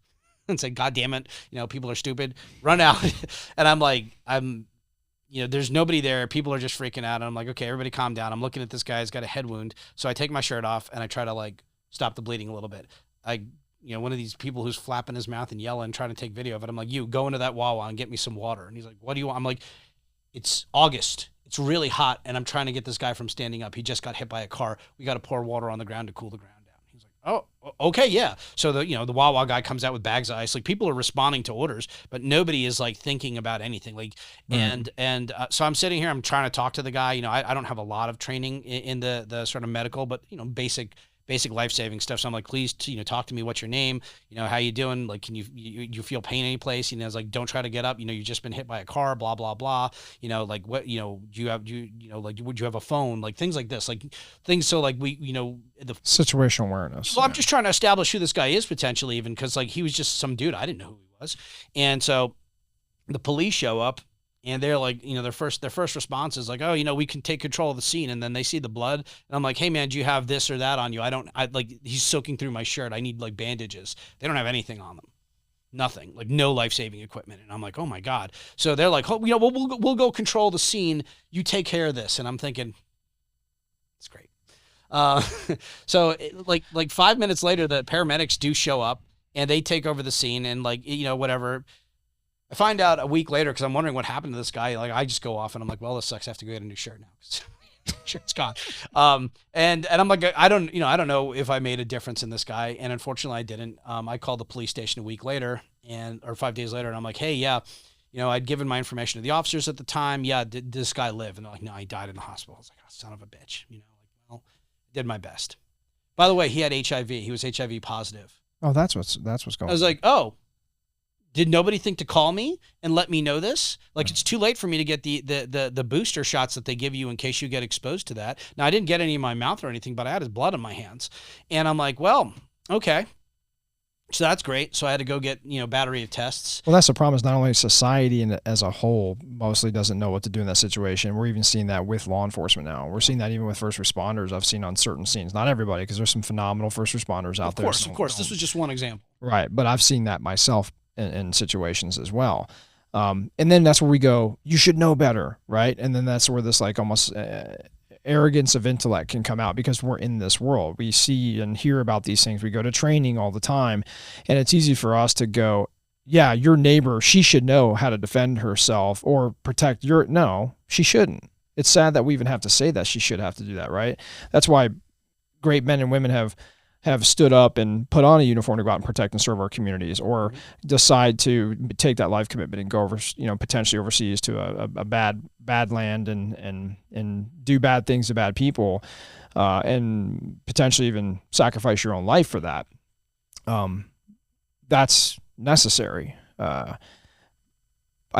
and say, God damn it, people are stupid. Run out. And I'm like, there's nobody there. People are just freaking out. And I'm like, okay, everybody calm down. I'm looking at this guy. He's got a head wound. So I take my shirt off and I try to like stop the bleeding a little bit. One of these people who's flapping his mouth and yelling, trying to take video of it. I'm like, you go into that Wawa and get me some water. And he's like, what do you want? I'm like, it's August. It's really hot. And I'm trying to get this guy from standing up. He just got hit by a car. We got to pour water on the ground to cool the ground down. He's like, oh, okay, yeah. So the Wawa guy comes out with bags of ice. Like, people are responding to orders, but nobody is like thinking about anything. Like, and so I'm sitting here, I'm trying to talk to the guy. I don't have a lot of training in the sort of medical, but basic life-saving stuff. So I'm like, please, talk to me. What's your name? How you doing? Like, can you feel pain any place? It's like, don't try to get up. You've just been hit by a car, blah, blah, blah. Like, what, would you have a phone? Like, things like this, like things. So like the situational awareness. Well, I'm just trying to establish who this guy is potentially, even because like he was just some dude. I didn't know who he was. And so the police show up. And they're like, their first response is like, oh, we can take control of the scene. And then they see the blood. And I'm like, hey, man, do you have this or that on you? He's soaking through my shirt. I need like bandages. They don't have anything on them. Nothing, like no life-saving equipment. And I'm like, oh my God. So they're like, oh, we'll go control the scene. You take care of this. And I'm thinking, it's great. So like 5 minutes later, the paramedics do show up and they take over the scene and whatever. I find out a week later, cause I'm wondering what happened to this guy. Like I just go off and I'm like, well, this sucks. I have to go get a new shirt now. Shirt's gone. And I'm like, I don't know if I made a difference in this guy. And unfortunately I didn't. I called the police station a week later or 5 days later. And I'm like, hey, yeah, I'd given my information to the officers at the time. Yeah. Did this guy live? And they're like, no, he died in the hospital. I was like, oh, son of a bitch. Well, did my best. By the way, he had HIV. He was HIV positive. Oh, that's what's going on. I was like, oh, did nobody think to call me and let me know this? Like, it's too late for me to get the booster shots that they give you in case you get exposed to that. Now, I didn't get any in my mouth or anything, but I had his blood on my hands. And I'm like, well, okay. So that's great. So I had to go get, battery of tests. Well, that's the problem is not only society and as a whole mostly doesn't know what to do in that situation. We're even seeing that with law enforcement now. We're seeing that even with first responders. I've seen on certain scenes, not everybody, because there's some phenomenal first responders out there. Of course. This was just one example. Right. But I've seen that myself in situations as well. And then that's where we go, you should know better. Right. And then that's where this like almost arrogance of intellect can come out because we're in this world. We see and hear about these things. We go to training all the time. And it's easy for us to go, yeah, your neighbor, she should know how to defend herself or protect no, she shouldn't. It's sad that we even have to say that she should have to do that. Right. That's why great men and women have stood up and put on a uniform to go out and protect and serve our communities, or decide to take that life commitment and go over, potentially overseas to a bad land and do bad things to bad people, and potentially even sacrifice your own life for that. That's necessary. I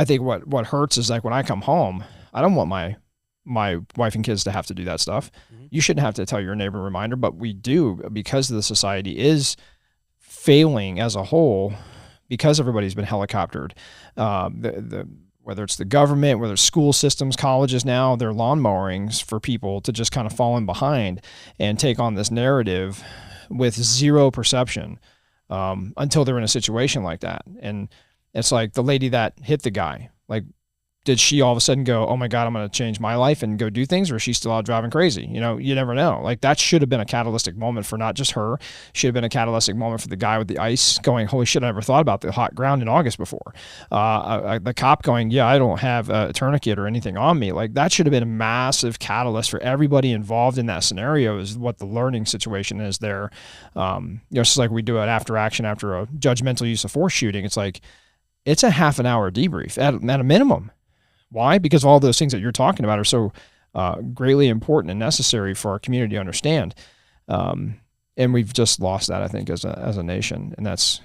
think what hurts is like when I come home, I don't want my wife and kids to have to do that stuff. Mm-hmm. You shouldn't have to tell your neighbor a reminder, but we do because the society is failing as a whole because everybody's been helicoptered. Whether it's the government, whether it's school systems, colleges now, they're lawnmowerings for people to just kind of fall in behind and take on this narrative with zero perception until they're in a situation like that. And it's like the lady that hit the guy, like, did she all of a sudden go, oh my God, I'm going to change my life and go do things? Or is she still out driving crazy? You never know. Like that should have been a catalytic moment for not just her. Should have been a catalytic moment for the guy with the ice going, holy shit, I never thought about the hot ground in August before. The cop going, yeah, I don't have a tourniquet or anything on me. Like that should have been a massive catalyst for everybody involved in that scenario is what the learning situation is there. Just like we do it after action, after a judgmental use of force shooting. It's like, it's a half an hour debrief at a minimum. Why? Because all those things that you're talking about are so greatly important and necessary for our community to understand. And we've just lost that, I think, as a nation, and that's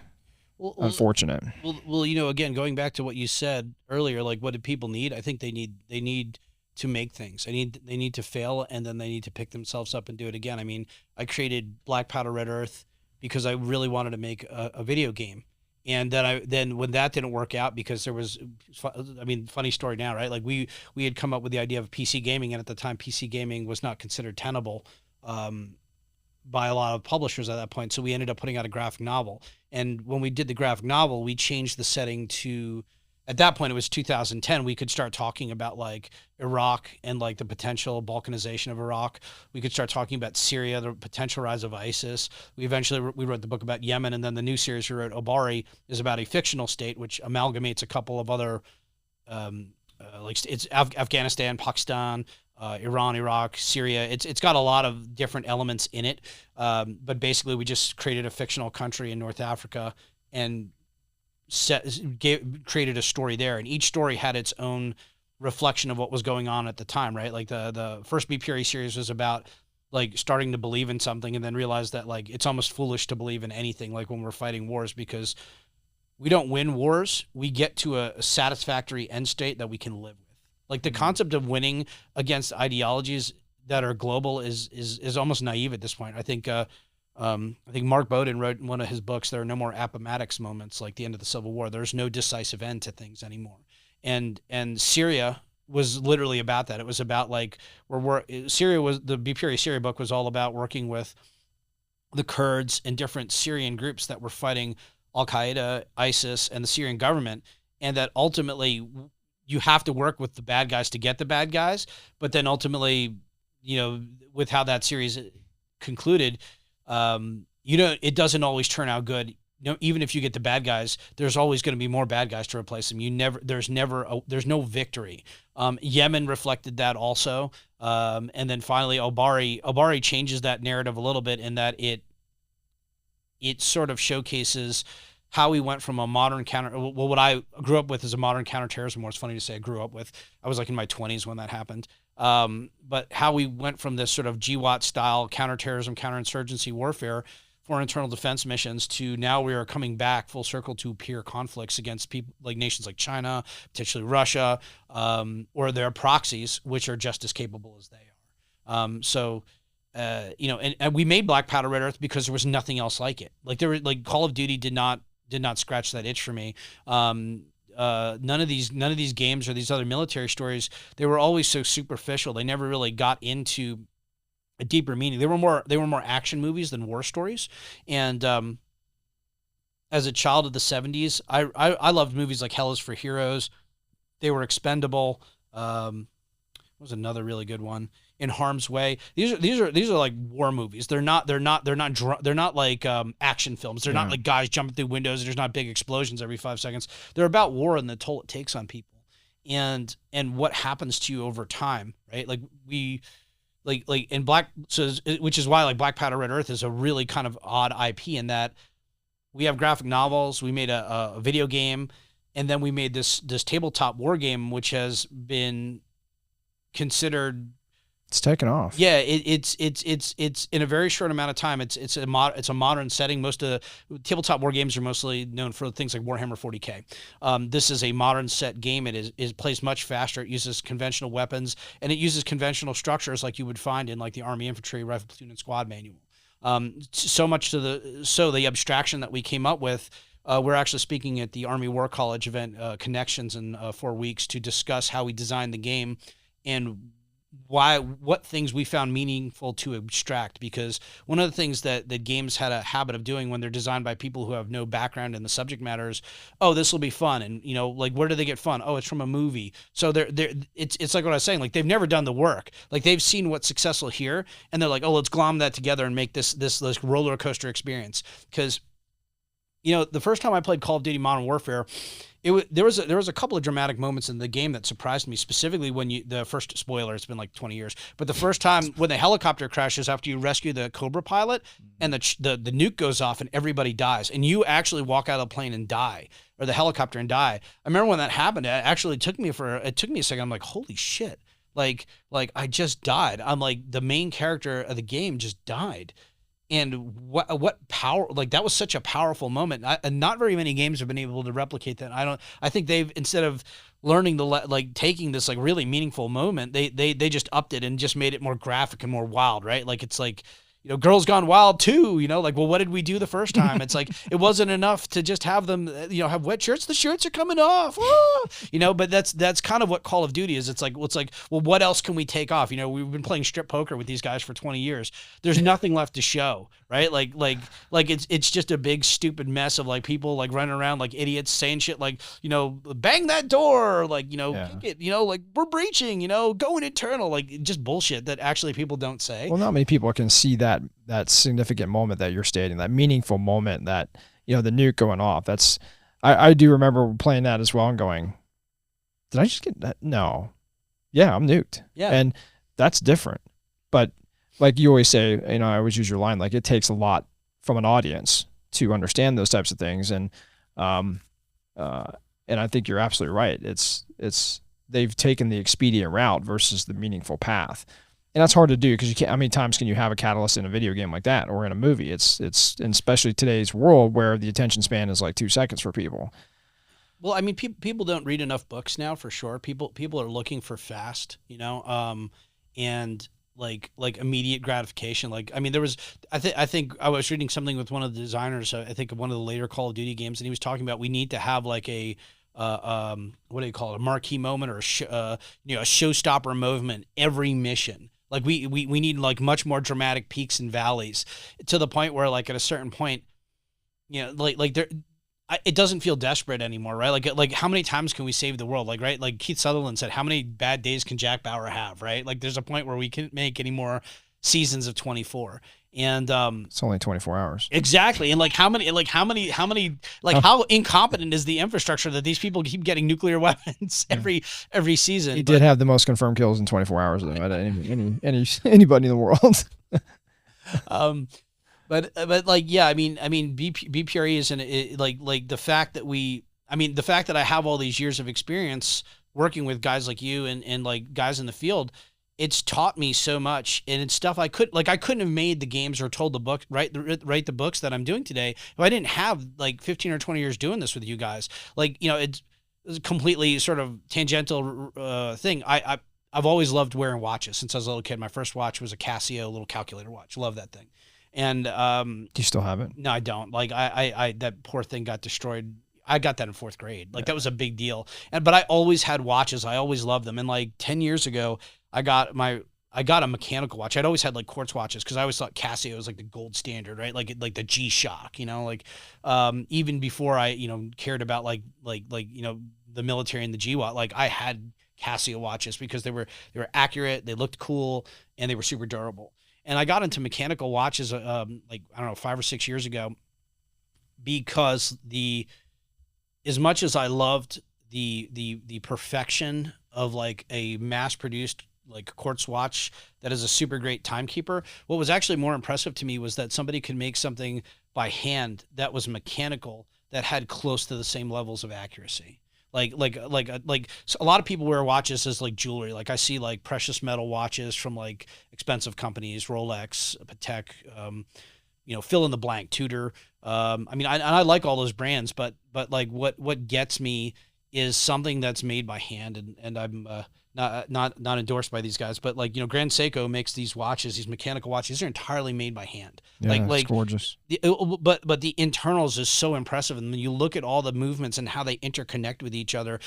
unfortunate. Well, again, going back to what you said earlier, like what do people need? I think they need to make things. They need to fail, and then they need to pick themselves up and do it again. I mean, I created Black Powder Red Earth because I really wanted to make a video game. And then when that didn't work out because there was, funny story now, right? Like we had come up with the idea of PC gaming, and at the time PC gaming was not considered tenable by a lot of publishers at that point. So we ended up putting out a graphic novel. And when we did the graphic novel, we changed the setting to, at that point it was 2010. We could start talking about like Iraq and like the potential balkanization of Iraq. We could start talking about Syria, the potential rise of ISIS. We wrote the book about Yemen, and then the new series we wrote, Obari, is about a fictional state which amalgamates a couple of other it's Afghanistan, Pakistan, Iran, Iraq, Syria. It's got a lot of different elements in it, but basically we just created a fictional country in North Africa and created a story there, and each story had its own reflection of what was going on at the time, right? Like the first BPRE series was about like starting to believe in something and then realize that like it's almost foolish to believe in anything, like when we're fighting wars, because we don't win wars, we get to a satisfactory end state that we can live with. Like the concept of winning against ideologies that are global is almost naive at this point. I think Mark Bowden wrote in one of his books, there are no more Appomattox moments like the end of the Civil War. There's no decisive end to things anymore. And Syria was literally about that. It was about like the BPRE Syria book was all about working with the Kurds and different Syrian groups that were fighting Al-Qaeda, ISIS, and the Syrian government, and that ultimately you have to work with the bad guys to get the bad guys. But then ultimately, with how that series concluded, it doesn't always turn out good. Even if you get the bad guys, there's always going to be more bad guys to replace them. There's no victory. Yemen reflected that also. And then finally, Obari changes that narrative a little bit in that it sort of showcases how we went from a modern what I grew up with is a modern counterterrorism war. It's funny to say I grew up with. I was like in my 20s when that happened. But how we went from this sort of GWAT style counterterrorism, counterinsurgency warfare for internal defense missions to now we are coming back full circle to peer conflicts against people like nations like China, potentially Russia, or their proxies, which are just as capable as they are. And we made Black Powder Red Earth because there was nothing else like it. Like Call of Duty did not scratch that itch for me. None of these games or these other military stories, they were always so superficial. They never really got into a deeper meaning. They were more action movies than war stories. And as a child of the 70s, I loved movies like Hell is for Heroes. They were expendable. What was another really good one? In Harm's Way. These are like war movies. They're not like action films. They're not like guys jumping through windows and there's not big explosions every 5 seconds. They're about war and the toll it takes on people and what happens to you over time, right? Which is why like Black Powder Red Earth is a really kind of odd IP in that we have graphic novels, we made a video game, and then we made this tabletop war game, which has been considered. It's taken off. Yeah, it's in a very short amount of time. It's a modern setting. Most of the tabletop war games are mostly known for things like Warhammer 40K. This is a modern set game. It plays much faster. It uses conventional weapons and it uses conventional structures like you would find in like the Army Infantry, Rifle Platoon, and Squad manual. So much the abstraction that we came up with. We're actually speaking at the Army War College event Connections in 4 weeks to discuss how we designed the game and what things we found meaningful to abstract, because one of the things that games had a habit of doing when they're designed by people who have no background in the subject matter is, oh, this will be fun. And, like, where do they get fun? Oh, it's from a movie. So it's like what I was saying, like they've never done the work. Like they've seen what's successful here and they're like, oh, let's glom that together and make this roller coaster experience. Because, the first time I played Call of Duty Modern Warfare, there was a couple of dramatic moments in the game that surprised me, specifically when the first spoiler, it's been like 20 years, but the first time when the helicopter crashes after you rescue the Cobra pilot and the nuke goes off and everybody dies and you actually walk out of the plane and die, or the helicopter and die. I remember when that happened, it took me a second. I'm like, holy shit. Like I just died. I'm like, the main character of the game just died. And what power, like that was such a powerful moment. And not very many games have been able to replicate that. I think they've, instead of learning taking this like really meaningful moment, they just upped it and just made it more graphic and more wild, right? Like it's like, Girls Gone Wild too, like, well, what did we do the first time? It's like, it wasn't enough to just have them, have wet shirts. The shirts are coming off, but that's kind of what Call of Duty is. It's like, well, what else can we take off? We've been playing strip poker with these guys for 20 years. There's nothing left to show, right? Like it's just a big stupid mess of like people like running around like idiots saying shit like, bang that door, like, kick it, like we're breaching, going internal, like just bullshit that actually people don't say. Well, not many people can see that significant moment that you're stating, that meaningful moment that, the nuke going off. That's, I do remember playing that as well and going, did I just get that? No. Yeah, I'm nuked. Yeah. And that's different. But like you always say, I always use your line, like it takes a lot from an audience to understand those types of things. And I think you're absolutely right. It's they've taken the expedient route versus the meaningful path. And that's hard to do because you can't. How many times can you have a catalyst in a video game like that or in a movie? It's and especially today's world where the attention span is like 2 seconds for people. Well, I mean, people don't read enough books now, for sure. People are looking for fast, and like immediate gratification. Like, I mean, there was, I think I was reading something with one of the designers, I think of one of the later Call of Duty games, and he was talking about we need to have like a what do you call it? A marquee moment or a showstopper moment every mission. Like we need like much more dramatic peaks and valleys to the point where like at a certain point, like there, it doesn't feel desperate anymore, right? Like how many times can we save the world? Like, right? Like Keith Sutherland said, how many bad days can Jack Bauer have, right? Like there's a point where we can't make any more seasons of 24. And it's only 24 hours. Exactly. And like how incompetent is the infrastructure that these people keep getting nuclear weapons every season? He did have the most confirmed kills in 24 hours though. Anybody in the world. But like, yeah, I mean, BPRE isn't like the fact that I have all these years of experience working with guys like you and like guys in the field, it's taught me so much, and it's stuff I couldn't have made the games or told the book, write the books that I'm doing today if I didn't have like 15 or 20 years doing this with you guys. Like, you know, it's a completely sort of tangential thing. I've always loved wearing watches since I was a little kid. My first watch was a Casio little calculator watch. Love that thing. And do you still have it? No, I don't. Like I that poor thing got destroyed. I got that in 4th grade. Like that was a big deal. But I always had watches. I always loved them. And like 10 years ago, I got a mechanical watch. I'd always had like quartz watches because I always thought Casio was like the gold standard, right? Like the G-Shock, you know, like even before I, you know, cared about like you know, the military and the G-Watt, like I had Casio watches because they were accurate, they looked cool, and they were super durable. And I got into mechanical watches like, I don't know, 5 or 6 years ago because as much as I loved the perfection of like a mass-produced like quartz watch that is a super great timekeeper, what was actually more impressive to me was that somebody could make something by hand that was mechanical that had close to the same levels of accuracy. Like so a lot of people wear watches as like jewelry. Like I see like precious metal watches from like expensive companies, Rolex, Patek, you know, fill in the blank, Tudor. I mean, I like all those brands, but like what gets me is something that's made by hand, and I'm not endorsed by these guys, but like, you know, Grand Seiko makes these watches, these mechanical watches. These are entirely made by hand. Yeah, like gorgeous. But the internals is so impressive, and when you look at all the movements and how they interconnect with each other,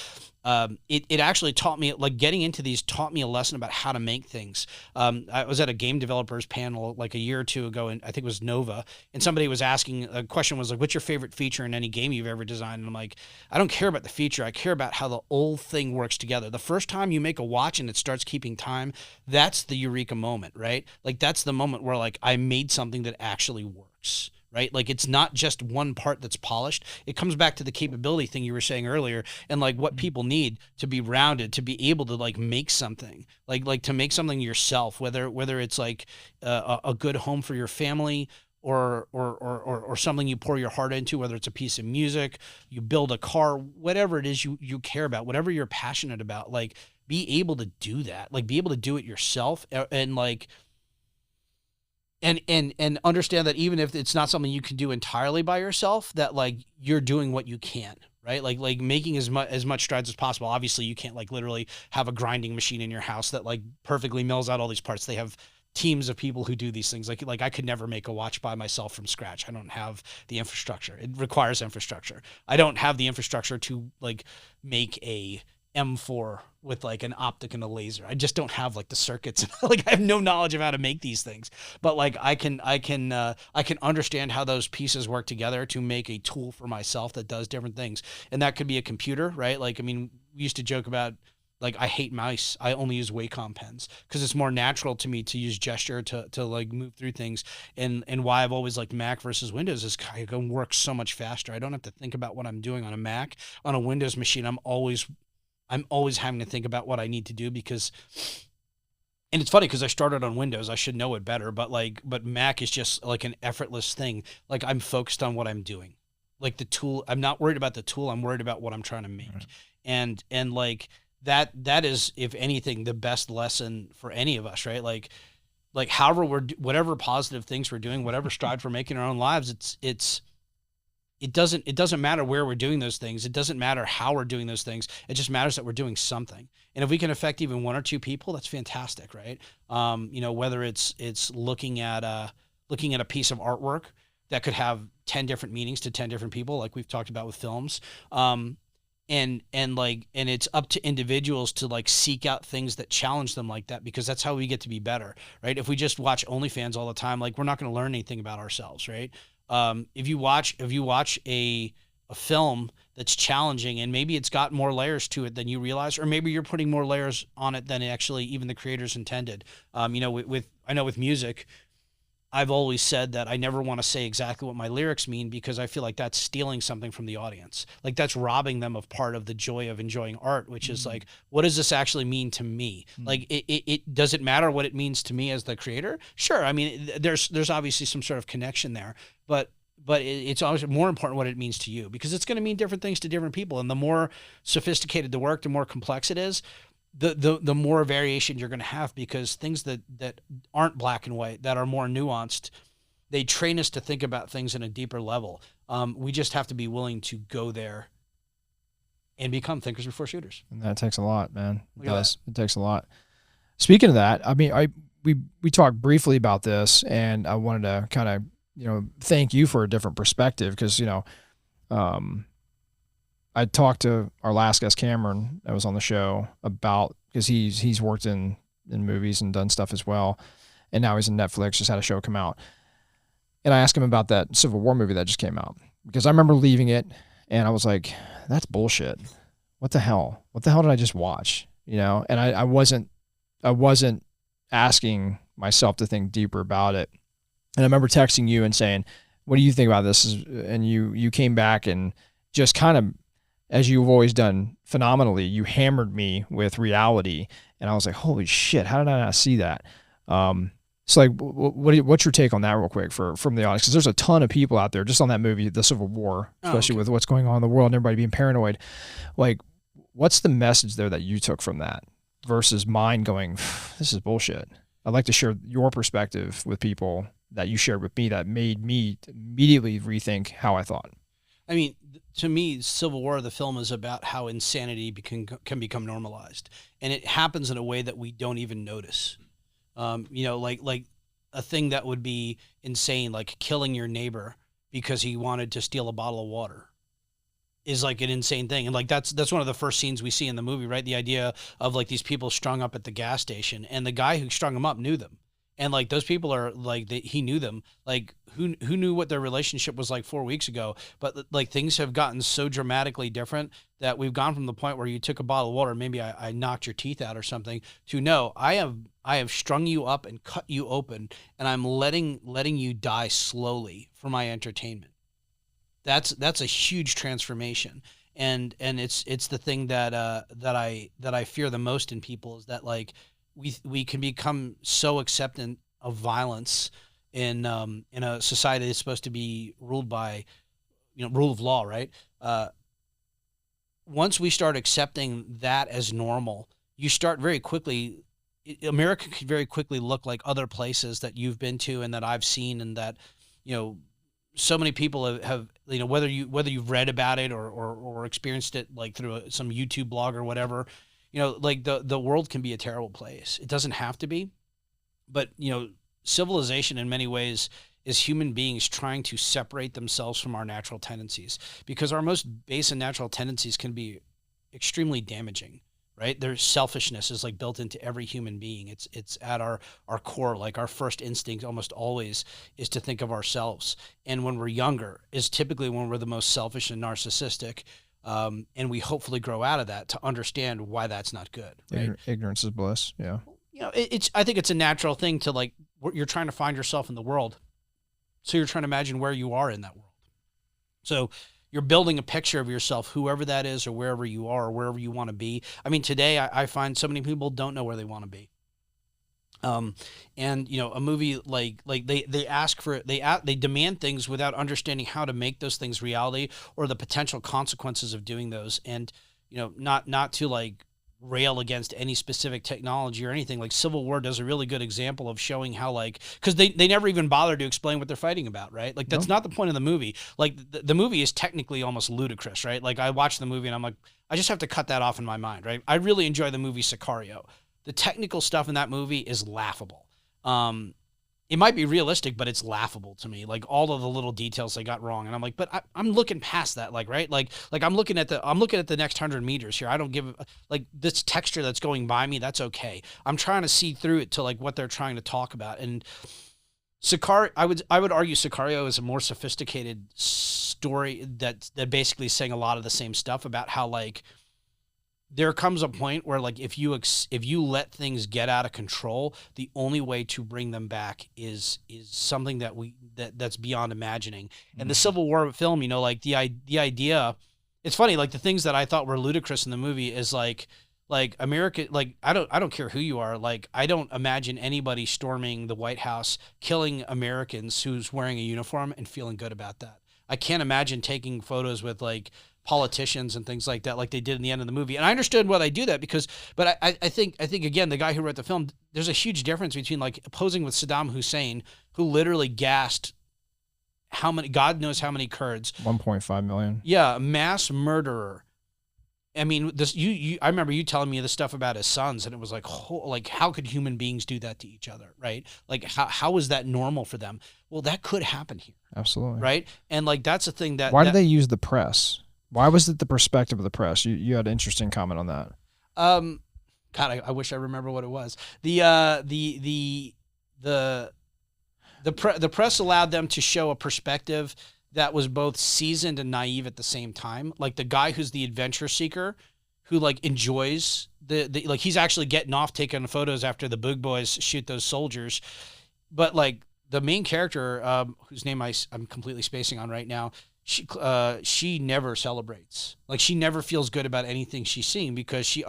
it actually taught me, like getting into these taught me a lesson about how to make things. I was at a game developers panel like a year or two ago, and I think it was Nova, and somebody was asking, a question was like, what's your favorite feature in any game you've ever designed? And I'm like, I don't care about the feature. I care about how the whole thing works together. The first time you make a watch and it starts keeping time, that's the eureka moment, right? Like that's the moment where like I made something that actually works. Right? Like it's not just one part that's polished. It comes back to the capability thing you were saying earlier, and like what people need to be rounded, to be able to like make something, like to make something yourself, whether it's like a good home for your family, or something you pour your heart into, whether it's a piece of music, you build a car, whatever it is you care about, whatever you're passionate about, like be able to do that, like be able to do it yourself, and like and understand that even if it's not something you can do entirely by yourself, that like you're doing what you can, right? Like making as much strides as possible. Obviously you can't like literally have a grinding machine in your house that like perfectly mills out all these parts. They have teams of people who do these things. Like I could never make a watch by myself from scratch. I don't have the infrastructure. It requires infrastructure. I don't have the infrastructure to like make a M4 with like an optic and a laser. I just don't have like the circuits. Like I have no knowledge of how to make these things, but like I can understand how those pieces work together to make a tool for myself that does different things. And that could be a computer, right? Like, I mean, we used to joke about like, I hate mice. I only use Wacom pens because it's more natural to me to use gesture to like move through things. And why I've always liked Mac versus Windows is I can work so much faster. I don't have to think about what I'm doing on a Mac. On a Windows machine, I'm always having to think about what I need to do because, and it's funny because I started on Windows, I should know it better, but Mac is just like an effortless thing. Like I'm focused on what I'm doing. Like the tool, I'm not worried about the tool. I'm worried about what I'm trying to make. Right. And like that is, if anything, the best lesson for any of us, right? Like however whatever positive things we're doing, whatever strides we're making in our own lives, it doesn't matter where we're doing those things. It doesn't matter how we're doing those things. It just matters that we're doing something. And if we can affect even 1 or 2 people, that's fantastic, right? You know, whether it's looking at a piece of artwork that could have 10 different meanings to 10 different people, like we've talked about with films. And it's up to individuals to like seek out things that challenge them like that, because that's how we get to be better, right? If we just watch OnlyFans all the time, like we're not going to learn anything about ourselves, right? If you watch a film that's challenging and maybe it's got more layers to it than you realize, or maybe you're putting more layers on it than actually even the creators intended. You know, I know with music, I've always said that I never want to say exactly what my lyrics mean, because I feel like that's stealing something from the audience. Like that's robbing them of part of the joy of enjoying art, which is like, what does this actually mean to me? Like it does it matter what it means to me as the creator? Sure. I mean, there's obviously some sort of connection there, but it's always more important what it means to you, because it's going to mean different things to different people. And the more sophisticated the work, the more complex it is, the more variation you're going to have, because things that aren't black and white, that are more nuanced, they train us to think about things in a deeper level. We just have to be willing to go there and become thinkers before shooters. And that takes a lot, man. It does. It takes a lot. Speaking of that, I mean, we talked briefly about this, and I wanted to kind of, thank you for a different perspective, because, I talked to our last guest, Cameron, that was on the show, about, because he's worked in movies and done stuff as well, and now he's in Netflix, just had a show come out. And I asked him about that Civil War movie that just came out, because I remember leaving it and I was like, that's bullshit. What the hell? What the hell did I just watch? And I wasn't asking myself to think deeper about it. And I remember texting you and saying, what do you think about this? And you came back and just kind of, as you've always done phenomenally, you hammered me with reality. And I was like, holy shit, how did I not see that? So like, what's your take on that real quick from the audience? Because there's a ton of people out there just on that movie, the Civil War, especially with what's going on in the world and everybody being paranoid. Like, what's the message there that you took from that versus mine going, this is bullshit? I'd like to share your perspective with people that you shared with me that made me immediately rethink how I thought. I mean, to me, Civil War, the film, is about how insanity can become normalized, and it happens in a way that we don't even notice. Like a thing that would be insane, like killing your neighbor because he wanted to steal a bottle of water, is like an insane thing. And like that's one of the first scenes we see in the movie, right? The idea of like these people strung up at the gas station, and the guy who strung them up knew them. And like those people are like, he knew them. Like who knew what their relationship was like 4 weeks ago? But like things have gotten so dramatically different that we've gone from the point where you took a bottle of water, maybe I knocked your teeth out or something, to no, I have strung you up and cut you open, and I'm letting you die slowly for my entertainment. That's a huge transformation. And it's the thing that I fear the most in people, is that like we can become so acceptant of violence in a society that's supposed to be ruled by, rule of law, right? Once we start accepting that as normal, you start very quickly, America could very quickly look like other places that you've been to and that I've seen, and that, so many people have whether you've read about it or experienced it like through some YouTube blog or whatever, like the world can be a terrible place. It doesn't have to be, but civilization in many ways is human beings trying to separate themselves from our natural tendencies, because our most base and natural tendencies can be extremely damaging, right? Their selfishness is like built into every human being. It's at our core. Like our first instinct almost always is to think of ourselves. And when we're younger is typically when we're the most selfish and narcissistic. And we hopefully grow out of that to understand why that's not good. Right? Ignorance is bliss. Yeah. I think it's a natural thing to like, you're trying to find yourself in the world. So you're trying to imagine where you are in that world. So you're building a picture of yourself, whoever that is, or wherever you are, or wherever you want to be. I mean, today I find so many people don't know where they want to be. And a movie like they ask for it, they demand things without understanding how to make those things reality or the potential consequences of doing those. And not to like rail against any specific technology or anything. Like Civil War does a really good example of showing how, like, because they never even bother to explain what they're fighting about, right? Like that's not the point of the movie. Like the movie is technically almost ludicrous, right? Like I watched the movie and I'm like, I just have to cut that off in my mind, right? I really enjoy the movie Sicario. The technical stuff in that movie is laughable. It might be realistic, but it's laughable to me. Like all of the little details they got wrong, and I'm like, but I'm looking past that, like, right? Like I'm looking at the next 100 meters here. I don't give like this texture that's going by me. That's okay. I'm trying to see through it to like what they're trying to talk about. And Sicario, I would argue Sicario is a more sophisticated story that basically is saying a lot of the same stuff about how like there comes a point where like if you let things get out of control, the only way to bring them back is something that's beyond imagining. And the Civil War film, you know, like the idea, it's funny, like the things that I thought were ludicrous in the movie is like America, like I don't care who you are, like I don't imagine anybody storming the White House, killing Americans who's wearing a uniform and feeling good about that. I can't imagine taking photos with like politicians and things like that, like they did in the end of the movie. And I understood why they do that but I think again, the guy who wrote the film, there's a huge difference between like posing with Saddam Hussein, who literally gassed how many, God knows how many Kurds, 1.5 million. Yeah, mass murderer. I mean, this I remember you telling me the stuff about his sons, and it was like, like how could human beings do that to each other, right? Like how is that normal for them? Well, that could happen here. Absolutely. Right? And like that's the thing that why did they use the press? Why was it the perspective of the press? You had an interesting comment on that. God, I wish I remember what it was. The press allowed them to show a perspective that was both seasoned and naive at the same time. Like the guy who's the adventure seeker, who like enjoys the like he's actually getting off taking photos after the Boog Boys shoot those soldiers, but like the main character, whose name I'm completely spacing on right now, she never celebrates. Like she never feels good about anything she's seeing because she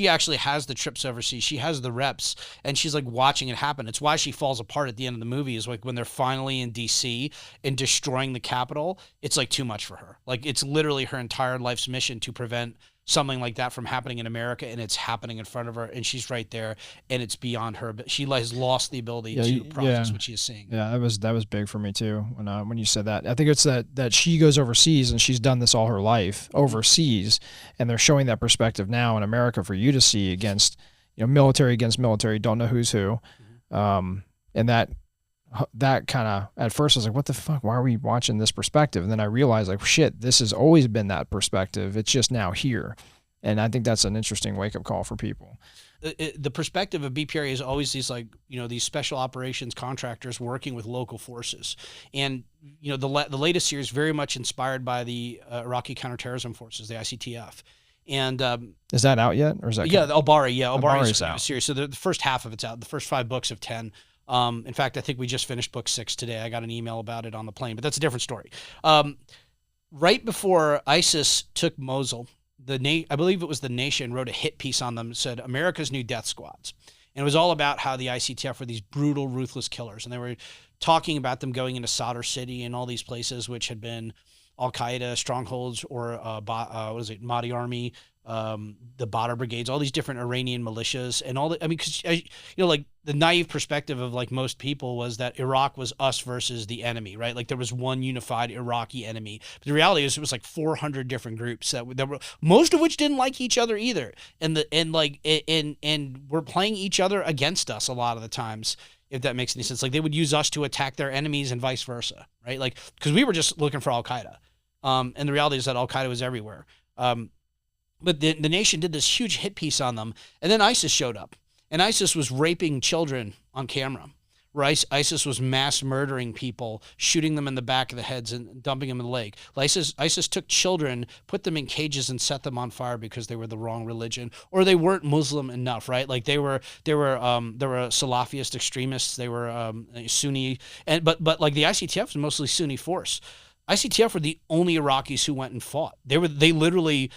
actually has the trips overseas. She has the reps and she's like watching it happen. It's why she falls apart at the end of the movie, is like when they're finally in DC and destroying the Capitol, it's like too much for her. Like it's literally her entire life's mission to prevent something like that from happening in America, and it's happening in front of her, and she's right there, and it's beyond her. But she has lost the ability to process what she is seeing. Yeah, that was big for me too when you said that. I think it's that she goes overseas, and she's done this all her life overseas, and they're showing that perspective now in America for you to see against, military against military, don't know who's who, and that kind of, at first I was like, what the fuck, why are we watching this perspective? And then I realized like, shit, this has always been that perspective. It's just now here. And I think that's an interesting wake up call for people. The perspective of BPRE is always these like, these special operations contractors working with local forces. And, the latest series very much inspired by the Iraqi counterterrorism forces, the ICTF. And is that out yet? Or is that the Al-Bari? Yeah, Al-Bari is out. Series. So the first half of it's out. The first 5 books of 10. In fact, I think we just finished book 6 today. I got an email about it on the plane, but that's a different story. Right before ISIS took Mosul, I believe it was The Nation wrote a hit piece on them, said America's New Death Squads. And it was all about how the ICTF were these brutal, ruthless killers. And they were talking about them going into Sadr City and all these places which had been Al-Qaeda strongholds or Mahdi Army, the Badr brigades, all these different Iranian militias, and all that. I mean, because like the naive perspective of like most people was that Iraq was us versus the enemy, right? Like there was one unified Iraqi enemy. But the reality is it was like 400 different groups that were most of which didn't like each other either, and we're playing each other against us a lot of the times. If that makes any sense, like they would use us to attack their enemies and vice versa, right? Like because we were just looking for Al-Qaeda, and the reality is that Al-Qaeda was everywhere. But the Nation did this huge hit piece on them, and then ISIS showed up, and ISIS was raping children on camera. Right? ISIS was mass murdering people, shooting them in the back of the heads and dumping them in the lake. ISIS took children, put them in cages, and set them on fire because they were the wrong religion or they weren't Muslim enough. Right? Like they were Salafist extremists. They were Sunni, but like the ICTF was mostly Sunni force. ICTF were the only Iraqis who went and fought. They literally,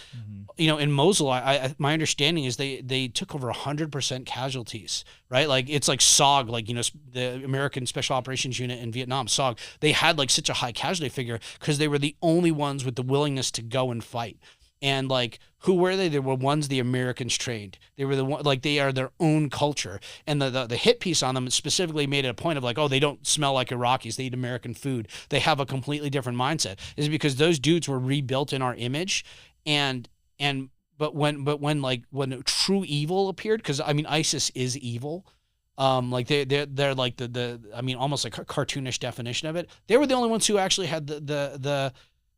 in Mosul, my understanding is they took over 100% casualties, right? Like it's like SOG, like, the American Special Operations Unit in Vietnam, SOG, they had like such a high casualty figure because they were the only ones with the willingness to go and fight. And like, who were they? They were ones the Americans trained. They were the one, like they are their own culture. And the hit piece on them specifically made it a point of like, oh, they don't smell like Iraqis. They eat American food. They have a completely different mindset. Is because those dudes were rebuilt in our image, but when true evil appeared, because I mean ISIS is evil. Like they're like the almost like a cartoonish definition of it. They were the only ones who actually had the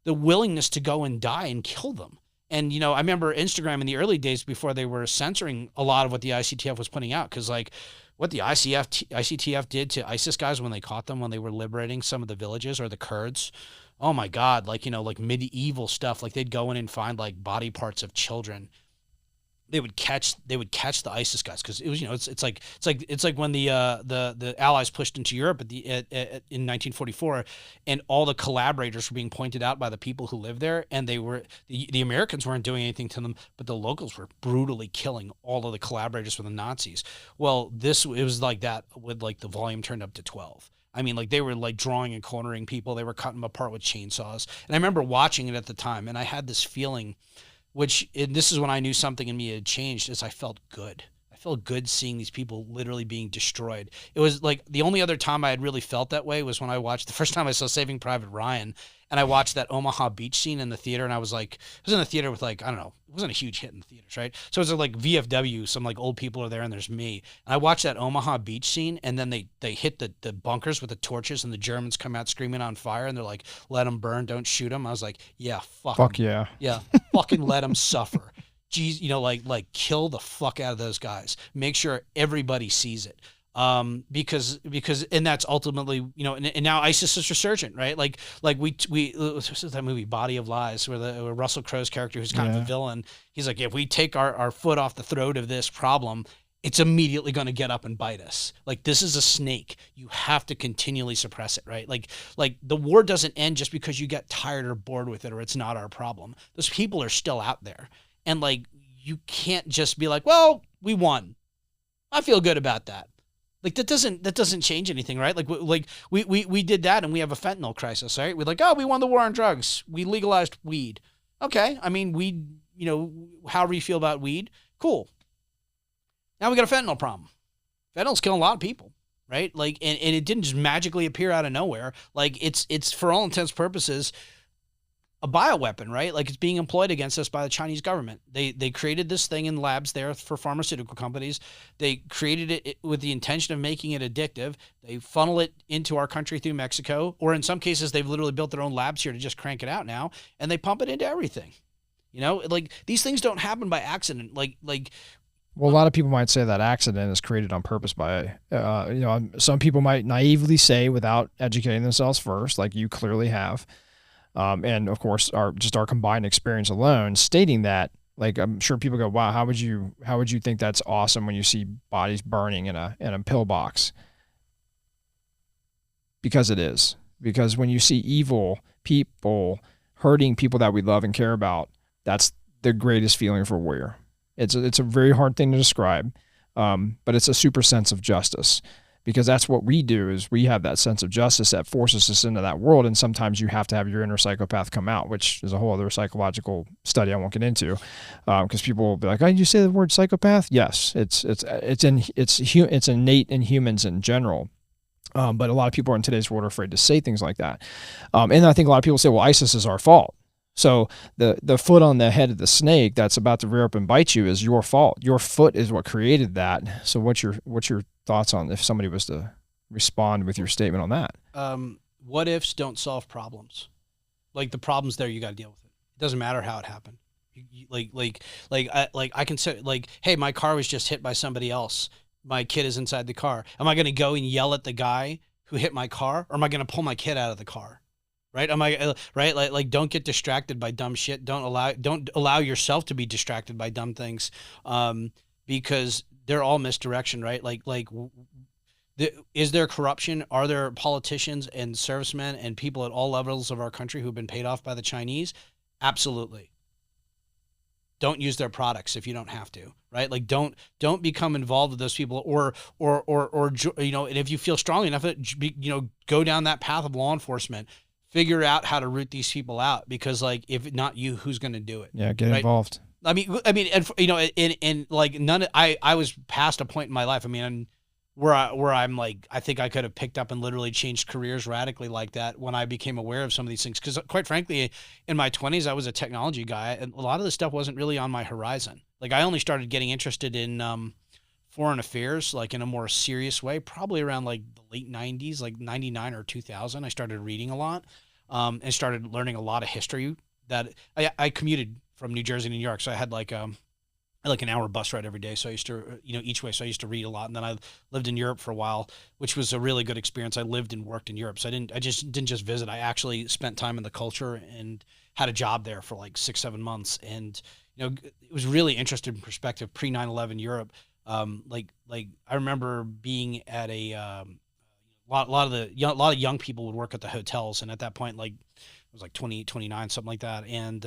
willingness to go and die and kill them. And, I remember Instagram in the early days before they were censoring a lot of what the ICTF was putting out. Because, like, what the ICTF did to ISIS guys when they caught them, when they were liberating some of the villages or the Kurds, oh, my God, like, like medieval stuff. Like, they'd go in and find, like, body parts of children. they would catch the ISIS guys, because it was, it's like when the Allies pushed into Europe in 1944, and all the collaborators were being pointed out by the people who lived there, and the Americans weren't doing anything to them, but the locals were brutally killing all of the collaborators with the Nazis. Well, it was like that, with like the volume turned up to 12. I mean, like, they were like drawing and cornering people. They were cutting them apart with chainsaws. And I remember watching it at the time, and I had this feeling, and this is when I knew something in me had changed, is I felt good. I felt good seeing these people literally being destroyed. It was like the only other time I had really felt that way was when I watched, the first time I saw Saving Private Ryan, and I watched that Omaha Beach scene in the theater, and I was in the theater with, like, I don't know, it wasn't a huge hit in the theaters, right? So it was like VFW, some like old people are there, and there's me. And I watched that Omaha Beach scene, and then they hit the bunkers with the torches, and the Germans come out screaming on fire, and they're like, let them burn, don't shoot them. I was like, yeah, fuck 'em. Yeah. Yeah, fucking let them suffer. Geez, like kill the fuck out of those guys. Make sure everybody sees it. Because and that's ultimately, and now ISIS is resurgent, right? Like we this is that movie Body of Lies, where Russell Crowe's character, who's kind of a villain, he's like, if we take our foot off the throat of this problem, it's immediately going to get up and bite us. Like, this is a snake. You have to continually suppress it, right? Like the war doesn't end just because you get tired or bored with it, or it's not our problem. Those people are still out there. And like, you can't just be like, well, we won, I feel good about that. Like, that doesn't change anything, right? Like we did that, and we have a fentanyl crisis, right? We're like, oh, we won the war on drugs. We legalized weed. Okay. I mean, weed, however you feel about weed, cool. Now we got a fentanyl problem. Fentanyl's killing a lot of people, right? Like, and it didn't just magically appear out of nowhere. Like, it's for all intents and purposes a bioweapon, right? Like, it's being employed against us by the Chinese government. They created this thing in labs there for pharmaceutical companies. They created it with the intention of making it addictive. They funnel it into our country through Mexico, or in some cases, they've literally built their own labs here to just crank it out now, and they pump it into everything. Like, these things don't happen by accident. Well, a lot of people might say that accident is created on purpose by, some people might naively say, without educating themselves first, like you clearly have. And of course, our combined experience alone, stating that, like, I'm sure people go, wow, how would you think that's awesome when you see bodies burning in a pillbox? Because it is. Because when you see evil people hurting people that we love and care about, that's the greatest feeling for a warrior. It's a very hard thing to describe, but it's a super sense of justice. Because that's what we do, is we have that sense of justice that forces us into that world. And sometimes you have to have your inner psychopath come out, which is a whole other psychological study I won't get into. Because people will be like, oh, did you say the word psychopath? Yes, it's innate in humans in general. But a lot of people in today's world are afraid to say things like that. And I think a lot of people say, well, ISIS is our fault. So the foot on the head of the snake that's about to rear up and bite you is your fault. Your foot is what created that. So what's your thoughts on if somebody was to respond with your statement on that? What ifs don't solve problems. Like, the problem's there, you got to deal with it. It doesn't matter how it happened. I can say, like, hey, my car was just hit by somebody else. My kid is inside the car. Am I going to go and yell at the guy who hit my car, or am I going to pull my kid out of the car? Right? Am I right? Like, don't get distracted by dumb shit. Don't allow yourself to be distracted by dumb things, because they're all misdirection, right? Is there corruption? Are there politicians and servicemen and people at all levels of our country who've been paid off by the Chinese? Absolutely. Don't use their products if you don't have to, right? Like, don't become involved with those people, or and if you feel strongly enough, go down that path of law enforcement. Figure out how to root these people out, because, like, if not you, who's going to do it? Yeah, get involved. I mean, and like, I was past a point in my life. I mean, where I'm like, I think I could have picked up and literally changed careers radically like that when I became aware of some of these things. Because quite frankly, in my 20s, I was a technology guy, and a lot of this stuff wasn't really on my horizon. Like, I only started getting interested in foreign affairs, like, in a more serious way, probably around like the late 90s, like 99 or 2000. I started reading a lot, and started learning a lot of history. That I commuted from New Jersey to New York, so I had like an hour bus ride every day. So I used to, each way. So I used to read a lot, and then I lived in Europe for a while, which was a really good experience. I lived and worked in Europe, so I just didn't just visit. I actually spent time in the culture and had a job there for like 6-7 months. And it was really interesting perspective pre 9/11 Europe. Like I remember being at a lot of young people would work at the hotels, and at that point, like it was like 28, 29, something like that, and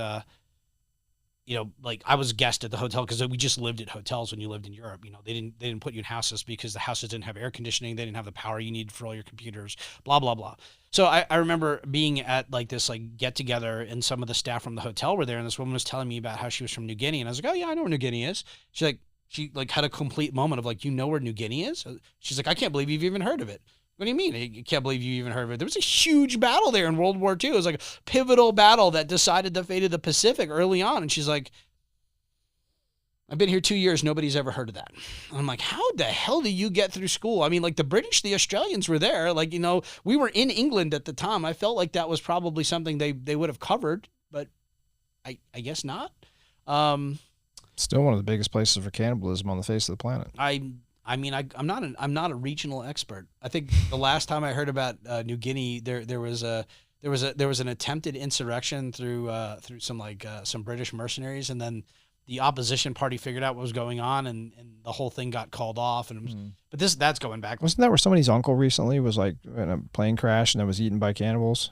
like I was a guest at the hotel because we just lived at hotels when you lived in Europe. They didn't put you in houses because the houses didn't have air conditioning. They didn't have the power you need for all your computers, blah, blah, blah. So I remember being at like this like get together, and some of the staff from the hotel were there, and this woman was telling me about how she was from New Guinea. And I was like, oh yeah, I know where New Guinea is. She had a complete moment of like, where New Guinea is? She's like, I can't believe you've even heard of it. What do you mean? You can't believe you even heard of it? There was a huge battle there in World War II. It was like a pivotal battle that decided the fate of the Pacific early on. And she's like, I've been here 2 years. Nobody's ever heard of that. And I'm like, how the hell do you get through school? I mean, like the British, the Australians were there. Like, we were in England at the time. I felt like that was probably something they would have covered, but I guess not. Still one of the biggest places for cannibalism on the face of the planet. I'm not a regional expert. I think the last time I heard about New Guinea, there was an attempted insurrection through some British mercenaries, and then the opposition party figured out what was going on, and the whole thing got called off. But that's going back. Wasn't that where somebody's uncle recently was like in a plane crash and then was eaten by cannibals?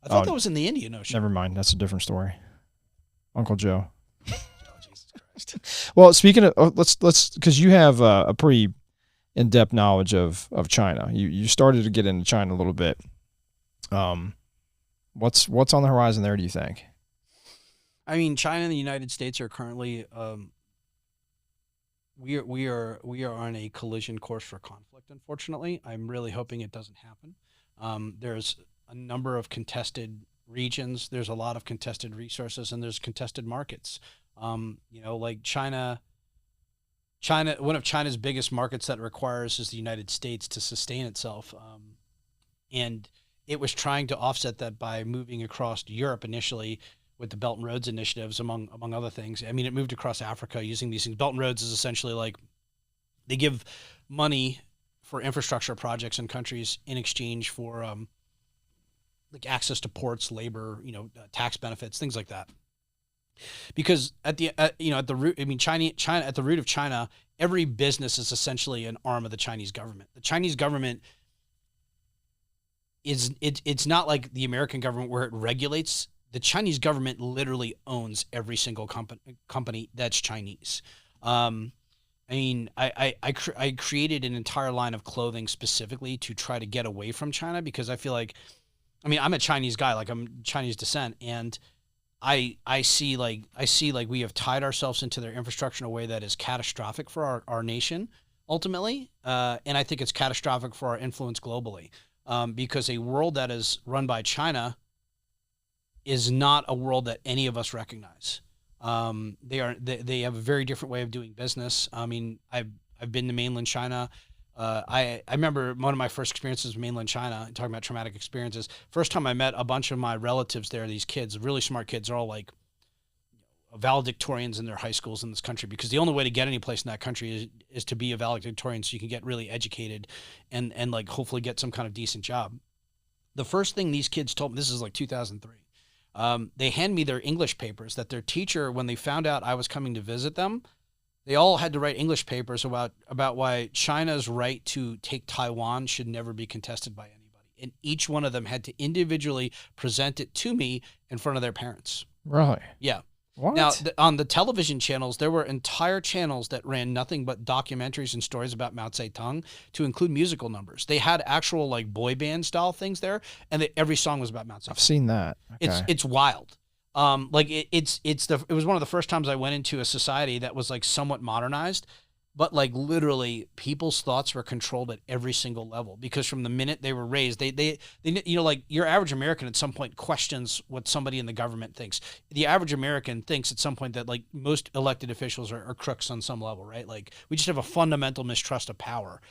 I thought that was in the Indian Ocean. Never mind, that's a different story. Uncle Joe. Well, speaking of, let's because you have a pretty in-depth knowledge of China. You started to get into China a little bit. What's on the horizon there, do you think? I mean, China and the United States are currently we are on a collision course for conflict. Unfortunately, I'm really hoping it doesn't happen. There's a number of contested regions. There's a lot of contested resources, and there's contested markets. Like China, one of China's biggest markets that it requires is the United States to sustain itself. And it was trying to offset that by moving across Europe initially with the Belt and Roads initiatives, among other things. I mean, it moved across Africa using these things. Belt and Roads is essentially like they give money for infrastructure projects in countries in exchange for like access to ports, labor, tax benefits, things like that. Because at the root, I mean, China at the root of China, every business is essentially an arm of the Chinese government. The Chinese government it's not like the American government where it regulates. The Chinese government literally owns every single company that's Chinese. I created an entire line of clothing specifically to try to get away from China, because I feel like, I'm a Chinese guy, like I'm Chinese descent, and I see like we have tied ourselves into their infrastructure in a way that is catastrophic for our nation ultimately. And I think it's catastrophic for our influence globally, because a world that is run by China is not a world that any of us recognize. They have a very different way of doing business. I mean, I've been to mainland China. I remember one of my first experiences with mainland China, talking about traumatic experiences. First time I met a bunch of my relatives there, these kids, really smart kids, are all like valedictorians in their high schools in this country, because the only way to get any place in that country is to be a valedictorian, so you can get really educated and like hopefully get some kind of decent job. The first thing these kids told me, this is like 2003, they hand me their English papers that their teacher, when they found out I was coming to visit them, they all had to write English papers about why China's right to take Taiwan should never be contested by anybody. And each one of them had to individually present it to me in front of their parents. Really? Yeah. What? Now, on the television channels, there were entire channels that ran nothing but documentaries and stories about Mao Zedong, to include musical numbers. They had actual like boy band style things there, and every song was about Mao Zedong. I've seen that. Okay. It's wild. It was one of the first times I went into a society that was like somewhat modernized, but like literally people's thoughts were controlled at every single level, because from the minute they were raised, they like your average American at some point questions what somebody in the government thinks. The average American thinks at some point that like most elected officials are crooks on some level, right? Like we just have a fundamental mistrust of power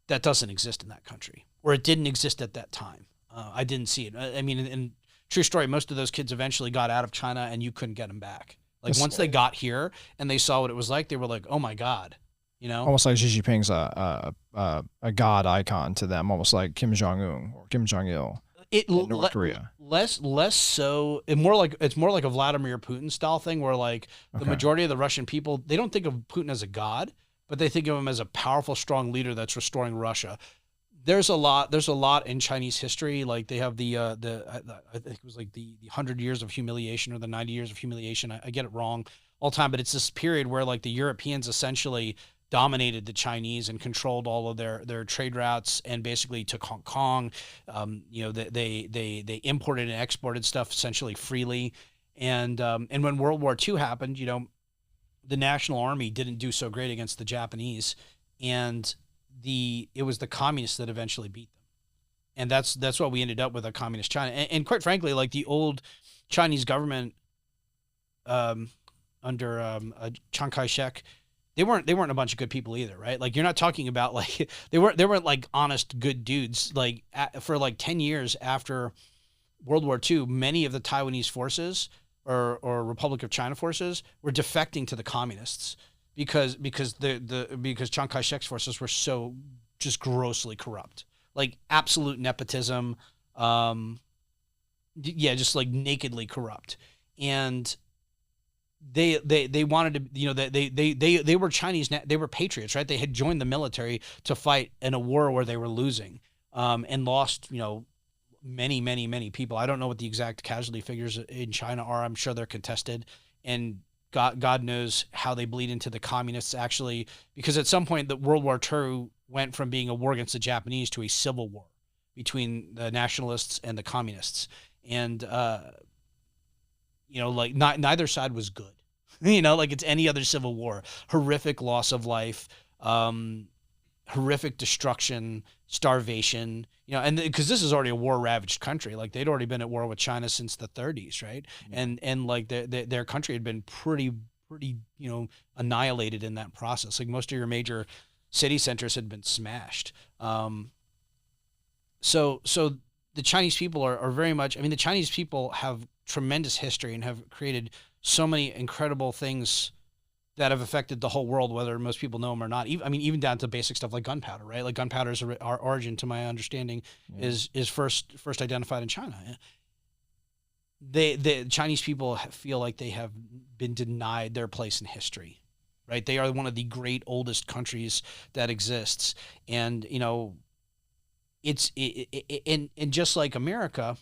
that doesn't exist in that country, or it didn't exist at that time. I didn't see it. I mean, and true story, most of those kids eventually got out of China and you couldn't get them back. Like once they got here and they saw what it was like, they were like, oh my God, Almost like Xi Jinping's a god icon to them, almost like Kim Jong-un or Kim Jong-il. North Korea. Less so. It's more like a Vladimir Putin style thing, where like the majority of the Russian people, they don't think of Putin as a god, but they think of him as a powerful, strong leader that's restoring Russia. There's a lot in Chinese history. Like they have I think it was like the 100 years of humiliation or the 90 years of humiliation. I get it wrong all the time, but it's this period where like the Europeans essentially dominated the Chinese and controlled all of their trade routes and basically took Hong Kong. They imported and exported stuff essentially freely. And when World War II happened, the National Army didn't do so great against the Japanese, and it was the communists that eventually beat them. And that's what we ended up with, a communist China. And quite frankly, like the old Chinese government under Chiang Kai-shek, they weren't a bunch of good people either, right? Like you're not talking about like they weren't like honest good dudes. Like for like 10 years after World War II, many of the Taiwanese forces or Republic of China forces were defecting to the communists because Chiang Kai-shek's forces were so just grossly corrupt, like absolute nepotism, just like nakedly corrupt. And they wanted to, they were Chinese, they were patriots, right? They had joined the military to fight in a war where they were losing, and lost, many people. I don't know what the exact casualty figures in China are. I'm sure they're contested, and God knows how they bleed into the communists actually, because at some point the World War II went from being a war against the Japanese to a civil war between the nationalists and the communists. And, like neither side was good, like it's any other civil war, horrific loss of life, horrific destruction, starvation, and because this is already a war-ravaged country. Like they'd already been at war with China since the 30s, right? Mm-hmm. And like their country had been pretty annihilated in that process. Like most of your major city centers had been smashed. So the Chinese people are very much, the Chinese people have tremendous history and have created so many incredible things that have affected the whole world, whether most people know them or not. Even down to basic stuff like gunpowder, right? Like gunpowder's our origin, to my understanding, is first identified in China. The Chinese people feel like they have been denied their place in history, right? They are one of the great oldest countries that exists, and it's just like America,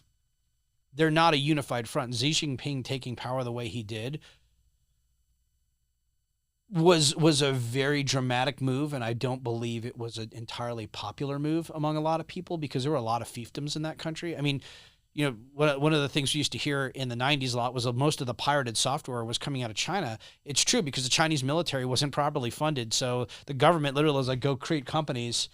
they're not a unified front. Xi Jinping taking power the way he did was a very dramatic move, and I don't believe it was an entirely popular move among a lot of people, because there were a lot of fiefdoms in that country. One of the things we used to hear in the 90s a lot was that most of the pirated software was coming out of China. It's true, because the Chinese military wasn't properly funded, so the government literally was like, go create companies.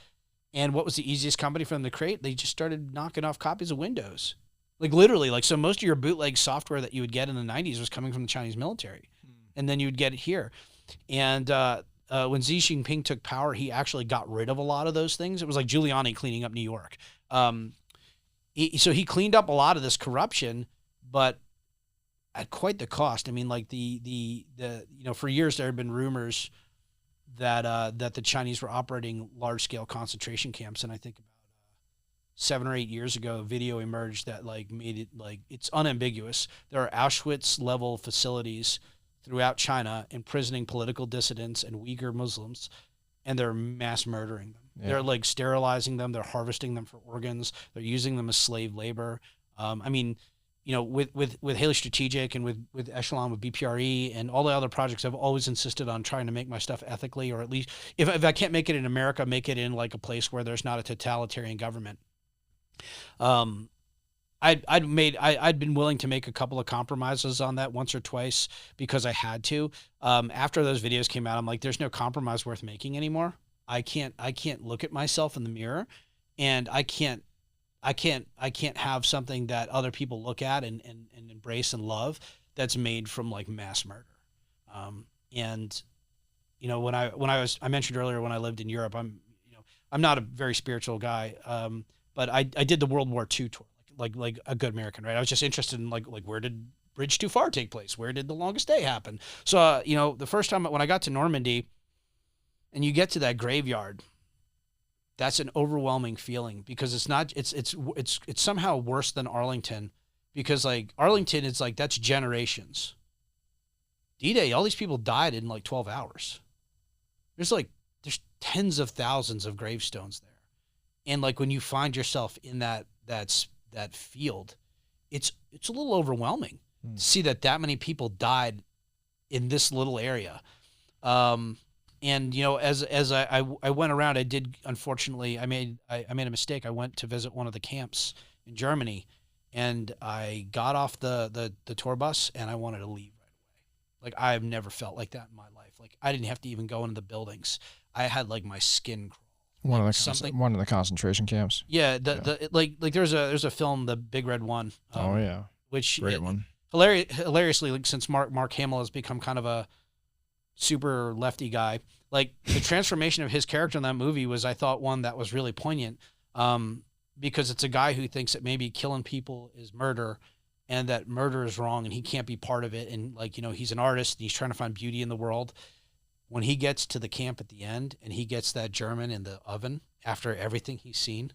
And what was the easiest company for them to create? They just started knocking off copies of Windows. Like literally, like, so most of your bootleg software that you would get in the 90s was coming from the Chinese military. And then you would get it here. And when Xi Jinping took power, he actually got rid of a lot of those things. It was like Giuliani cleaning up New York. So he cleaned up a lot of this corruption, but at quite the cost. For years there had been rumors that the Chinese were operating large scale concentration camps, and I think about 7 or 8 years ago, a video emerged that made it it's unambiguous. There are Auschwitz level facilities throughout China imprisoning political dissidents and Uyghur Muslims, and they're mass murdering them. Yeah. They're sterilizing them. They're harvesting them for organs. They're using them as slave labor. With Haley Strategic and with Echelon, with BPRE and all the other projects, I've always insisted on trying to make my stuff ethically, or at least if I can't make it in America, make it in a place where there's not a totalitarian government. I'd been willing to make a couple of compromises on that once or twice because I had to. After those videos came out, I'm like, there's no compromise worth making anymore. I can't look at myself in the mirror, and I can't have something that other people look at and embrace and love that's made from mass murder. When I mentioned earlier when I lived in Europe, I'm not a very spiritual guy, but I did the World War II tour, like a good American, right? I was just interested in where did Bridge Too Far take place? Where did the longest day happen? So, the first time when I got to Normandy and you get to that graveyard, that's an overwhelming feeling, because it's somehow worse than Arlington, because like Arlington is like, that's generations. D-Day, all these people died in like 12 hours. There's tens of thousands of gravestones there. And like, when you find yourself in that field, it's a little overwhelming to see that many people died in this little area. And you know, as I went around, I did, unfortunately, I made a mistake. I went to visit one of the camps in Germany, and I got off the tour bus, and I wanted to leave right away. Like, I've never felt like that in my life. Like, I didn't have to even go into the buildings. I had like my skin crawl. One of the concentration camps. Yeah, like there's a film, The Big Red One. Oh yeah, which great one. Hilariously, like, since Mark Hamill has become kind of a super lefty guy, like, the transformation of his character in that movie was, I thought, one that was really poignant, because it's a guy who thinks that maybe killing people is murder, and that murder is wrong, and he can't be part of it. And like, you know, he's an artist, and he's trying to find beauty in the world. When he gets to the camp at the end, and he gets that German in the oven after everything he's seen,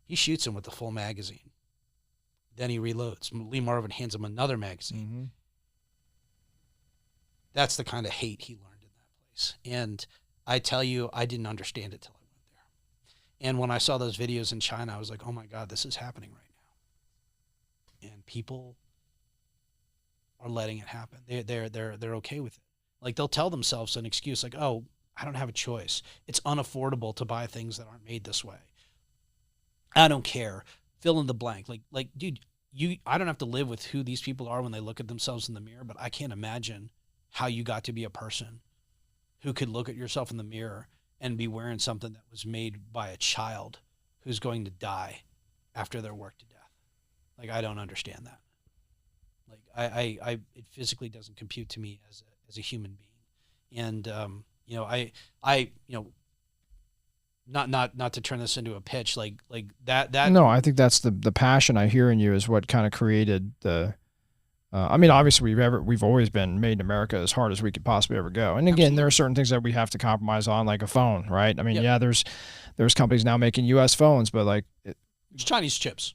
he shoots him with the full magazine. Then he reloads. Lee Marvin hands him another magazine. Mm-hmm. That's the kind of hate he learned in that place. And I tell you, I didn't understand it till I went there. And when I saw those videos in China, I was like, oh my God, this is happening right now. And people are letting it happen. They're okay with it. Like, they'll tell themselves an excuse like, oh, I don't have a choice. It's unaffordable to buy things that aren't made this way. I don't care. Fill in the blank. Like, dude, I don't have to live with who these people are when they look at themselves in the mirror, but I can't imagine how you got to be a person who could look at yourself in the mirror and be wearing something that was made by a child who's going to die after they're worked to death. Like, I don't understand that. Like, it physically doesn't compute to me as a human being. And, you know, I, you know, not to turn this into a pitch, like that. No, I think that's the passion I hear in you is what kind of created the, I mean, obviously we've always been made in America as hard as we could possibly ever go. And again, Absolutely. there are certain things that we have to compromise on, like a phone, right? I mean, yeah, there's companies now making US phones, but like it's Chinese chips.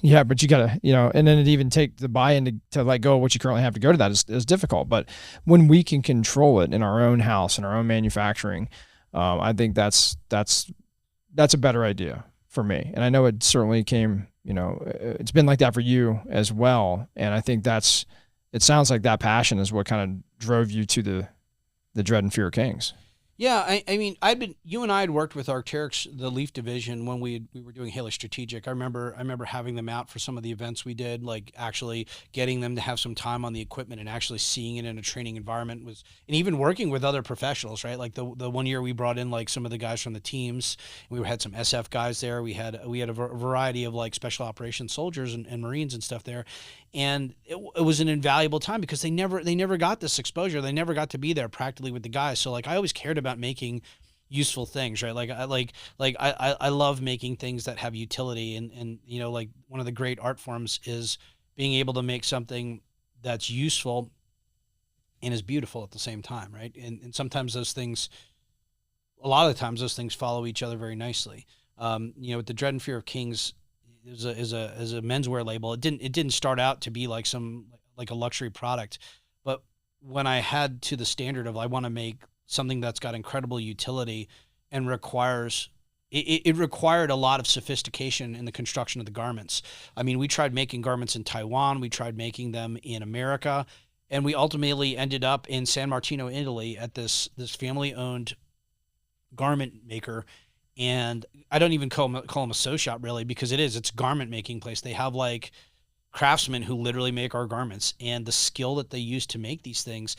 Yeah, but you gotta, you know, and then it even take the buy-in to let go of what you currently have to go to that is difficult. But when we can control it in our own house, in our own manufacturing, I think that's a better idea for me. And I know it certainly came, you know, it's been like that for you as well. And I think it sounds like that passion is what kind of drove you to the Dread and Fear of Kings. Yeah, I mean, you and I had worked with Arc'teryx, the Leaf division, when we were doing Haley Strategic. I remember having them out for some of the events we did, like actually getting them to have some time on the equipment and actually seeing it in a training environment and even working with other professionals, right? Like the one year we brought in like some of the guys from the teams. We had some SF guys there. We had a variety of like special operations soldiers and Marines and stuff there. And it was an invaluable time because they never got this exposure. They never got to be there practically with the guys. So like, I always cared about making useful things, right? Like I love making things that have utility, and you know, like one of the great art forms is being able to make something that's useful and is beautiful at the same time, right? And sometimes a lot of the times those things follow each other very nicely. You know, with the Dread and Fear of Kings is a menswear label. It didn't start out to be like a luxury product, but when I had to the standard of I want to make something that's got incredible utility and requires it required a lot of sophistication in the construction of the garments. I mean, we tried making garments in Taiwan, we tried making them in America, and we ultimately ended up in San Martino, Italy, at this family-owned garment maker. And I don't even call them a sew shop, really, because it's a garment making place. They have like craftsmen who literally make our garments, and the skill that they use to make these things,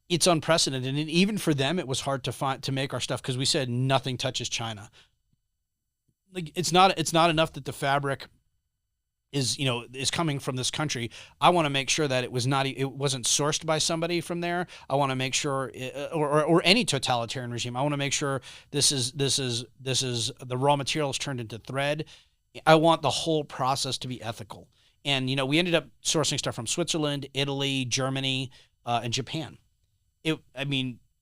it's unprecedented. And even for them, it was hard to make our stuff because we said nothing touches China. Like it's not enough that the fabric is coming from this country. I want to make sure that it wasn't sourced by somebody from there. I want to make sure, or any totalitarian regime. I want to make sure this is the raw materials turned into thread. I want the whole process to be ethical. And we ended up sourcing stuff from Switzerland, Italy, Germany, and Japan.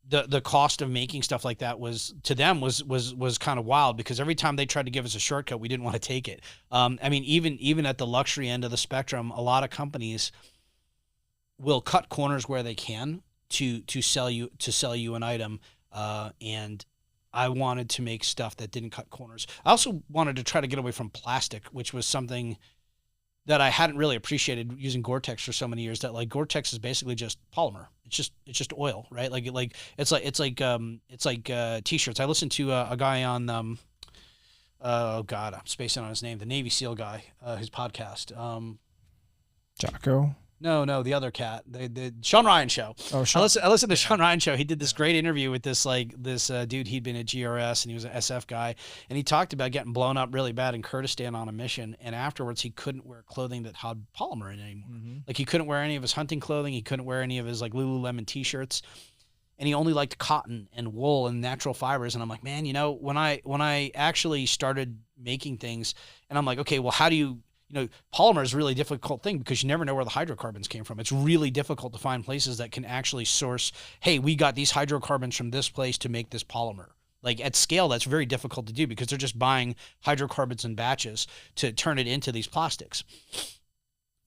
the cost of making stuff like that was to them was kind of wild, because every time they tried to give us a shortcut, we didn't want to take it. I mean, even at the luxury end of the spectrum, a lot of companies will cut corners where they can to sell you an item. And I wanted to make stuff that didn't cut corners. I also wanted to try to get away from plastic, which was something that I hadn't really appreciated using Gore-Tex for so many years. That like Gore-Tex is basically just polymer. It's just oil, right? It's like t-shirts. I listened to a guy on oh God, I'm spacing on his name, the Navy SEAL guy, his podcast. Jocko. No, the other cat, the Sean Ryan show. Oh, Sean. I listened to Sean Ryan show. He did this great interview with this dude. He'd been at GRS and he was an SF guy, and he talked about getting blown up really bad in Kurdistan on a mission. And afterwards, he couldn't wear clothing that had polymer in it anymore. Mm-hmm. Like he couldn't wear any of his hunting clothing. He couldn't wear any of his like Lululemon t-shirts, and he only liked cotton and wool and natural fibers. And I'm like, man, when I actually started making things, and I'm like, okay, well, how do you polymer is a really difficult thing because you never know where the hydrocarbons came from. It's really difficult to find places that can actually source, hey, we got these hydrocarbons from this place to make this polymer. Like at scale, that's very difficult to do because they're just buying hydrocarbons in batches to turn it into these plastics.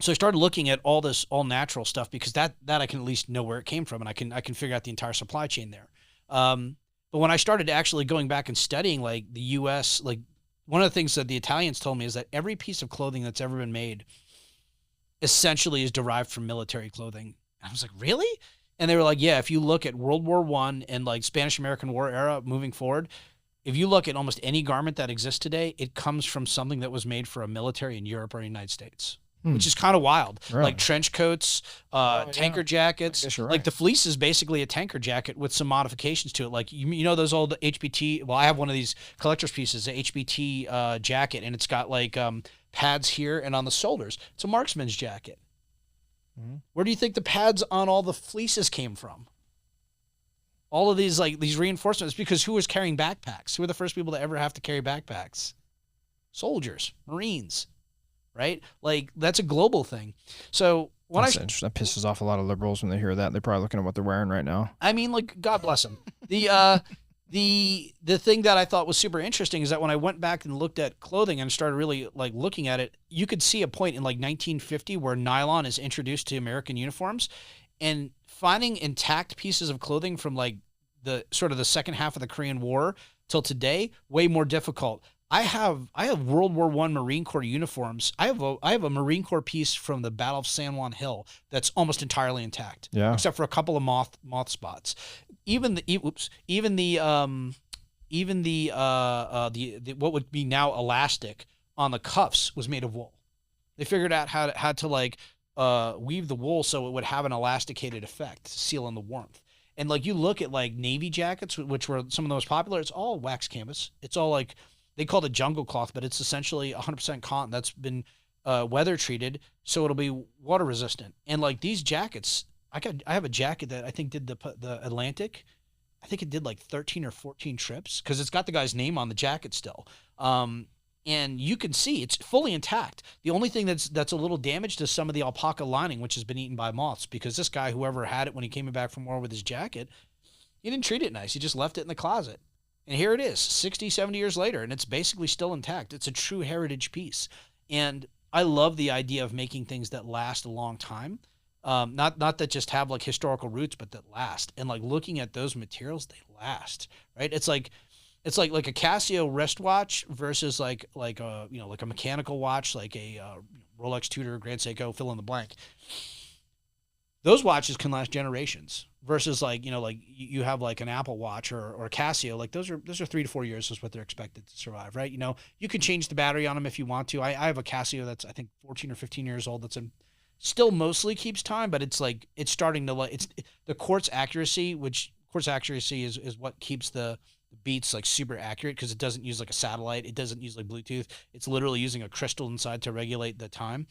So I started looking at all this all natural stuff because that I can at least know where it came from, and I can figure out the entire supply chain there. But when I started actually going back and studying like the U.S., like one of the things that the Italians told me is that every piece of clothing that's ever been made essentially is derived from military clothing. And I was like, really? And they were like, yeah, if you look at World War I and like Spanish-American War era moving forward, if you look at almost any garment that exists today, it comes from something that was made for a military in Europe or the United States. Which is kind of wild. Really? Like trench coats, tanker jackets. Right. Like the fleece is basically a tanker jacket with some modifications to it. Like, you know those old HBT, well, I have one of these collector's pieces, a HBT jacket, and it's got like pads here and on the shoulders. It's a marksman's jacket. Mm-hmm. Where do you think the pads on all the fleeces came from? All of these reinforcements, because who was carrying backpacks? Who were the first people to ever have to carry backpacks? Soldiers, Marines. Right? Like that's a global thing. So that pisses off a lot of liberals when they hear that. They're probably looking at what they're wearing right now. I mean, like, God bless them. The thing that I thought was super interesting is that when I went back and looked at clothing and started really like looking at it, you could see a point in like 1950 where nylon is introduced to American uniforms, and finding intact pieces of clothing from like the sort of the second half of the Korean War till today, way more difficult. I have World War I Marine Corps uniforms. I have a Marine Corps piece from the Battle of San Juan Hill that's almost entirely intact, except for a couple of moth spots. Even the what would be now elastic on the cuffs was made of wool. They figured out how to like weave the wool so it would have an elasticated effect, seal in the warmth. And like you look at like Navy jackets, which were some of the most popular, it's all wax canvas. It's all like, they call it jungle cloth, but it's essentially 100% cotton that's been weather treated, so it'll be water resistant. And like these jackets, I have a jacket that I think did the Atlantic. I think it did like 13 or 14 trips because it's got the guy's name on the jacket still. And you can see it's fully intact. The only thing that's a little damaged is some of the alpaca lining, which has been eaten by moths, because this guy, whoever had it when he came back from war with his jacket, he didn't treat it nice. He just left it in the closet. And here it is, 60, 70 years later, and it's basically still intact. It's a true heritage piece. And I love the idea of making things that last a long time. Not that just have like historical roots, but that last. And like looking at those materials, they last, right? It's like a Casio wristwatch versus like a mechanical watch, like a Rolex Tudor, Grand Seiko, fill in the blank. Those watches can last generations versus you have like an Apple Watch or a Casio. Like those are 3 to 4 years is what they're expected to survive, right? You can change the battery on them if you want to. I have a Casio that's I think 14 or 15 years old that's still mostly keeps time, but it's starting to the quartz accuracy, which quartz accuracy is what keeps the beats like super accurate because it doesn't use like a satellite. It doesn't use like Bluetooth. It's literally using a crystal inside to regulate the time.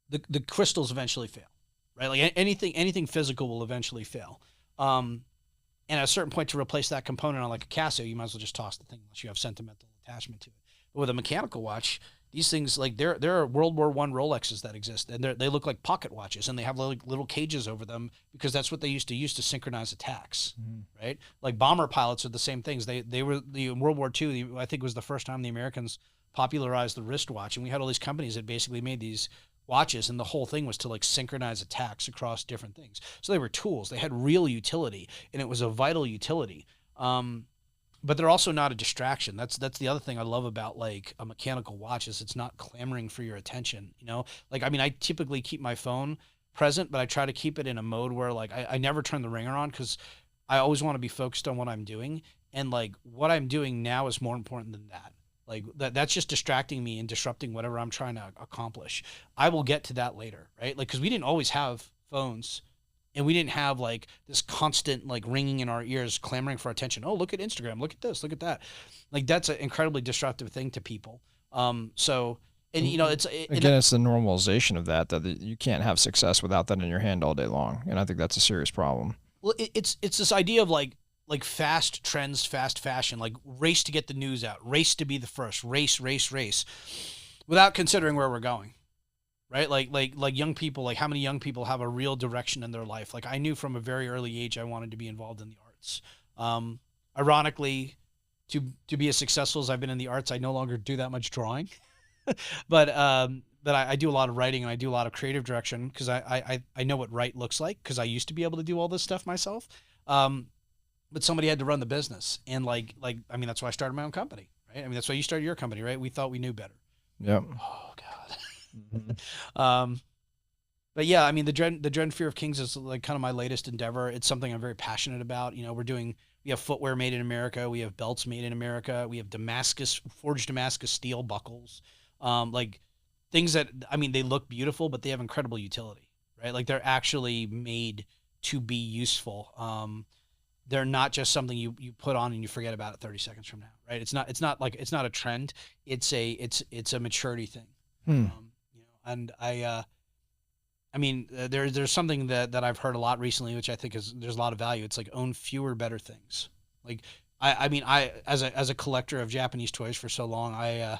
The crystals eventually fail. Right, like anything physical will eventually fail, and at a certain point, to replace that component on like a Casio, you might as well just toss the thing unless you have sentimental attachment to it. But with a mechanical watch, these things, like there are World War I Rolexes that exist, and they look like pocket watches, and they have like little cages over them because that's what they used to use to synchronize attacks, right? Like bomber pilots are the same things. They were in World War II. I think it was the first time the Americans popularized the wristwatch, and we had all these companies that basically made these watches, and the whole thing was to like synchronize attacks across different things. So they were tools. They had real utility, and it was a vital utility. But they're also not a distraction. That's the other thing I love about like a mechanical watch is it's not clamoring for your attention. You know, like I mean, I typically keep my phone present, but I try to keep it in a mode where like I never turn the ringer on because I always want to be focused on what I'm doing, and like what I'm doing now is more important than that. Like that's just distracting me and disrupting whatever I'm trying to accomplish. I will get to that later, right? Like because we didn't always have phones. And we didn't have like this constant like ringing in our ears, clamoring for attention. Oh, look at Instagram. Look at this. Look at that. Like that's an incredibly disruptive thing to people. So, and you know, it's the normalization of that you can't have success without that in your hand all day long. And I think that's a serious problem. Well, it's this idea of like fast trends, fast fashion, like race to get the news out, race to be the first, race, without considering where we're going. Right? Like young people, like how many young people have a real direction in their life? Like I knew from a very early age, I wanted to be involved in the arts. Ironically, to be as successful as I've been in the arts, I no longer do that much drawing, but I do a lot of writing and I do a lot of creative direction because I know what right looks like because I used to be able to do all this stuff myself. But somebody had to run the business. And like, I mean, that's why I started my own company, right? I mean, that's why you started your company, right? We thought we knew better. Yep. Oh God. But yeah, I mean, the Dread and Fear of Kings is like kind of my latest endeavor. It's something I'm very passionate about. You know, we have footwear made in America. We have belts made in America. We have forged Damascus steel buckles. Like things that, I mean, they look beautiful, but they have incredible utility, right? Like they're actually made to be useful. They're not just something you put on and you forget about it 30 seconds from now, right? It's not a trend. It's a maturity thing. And I mean, there's something that I've heard a lot recently, which I think there's a lot of value. It's like own fewer, better things. Like, I mean, as a collector of Japanese toys for so long, I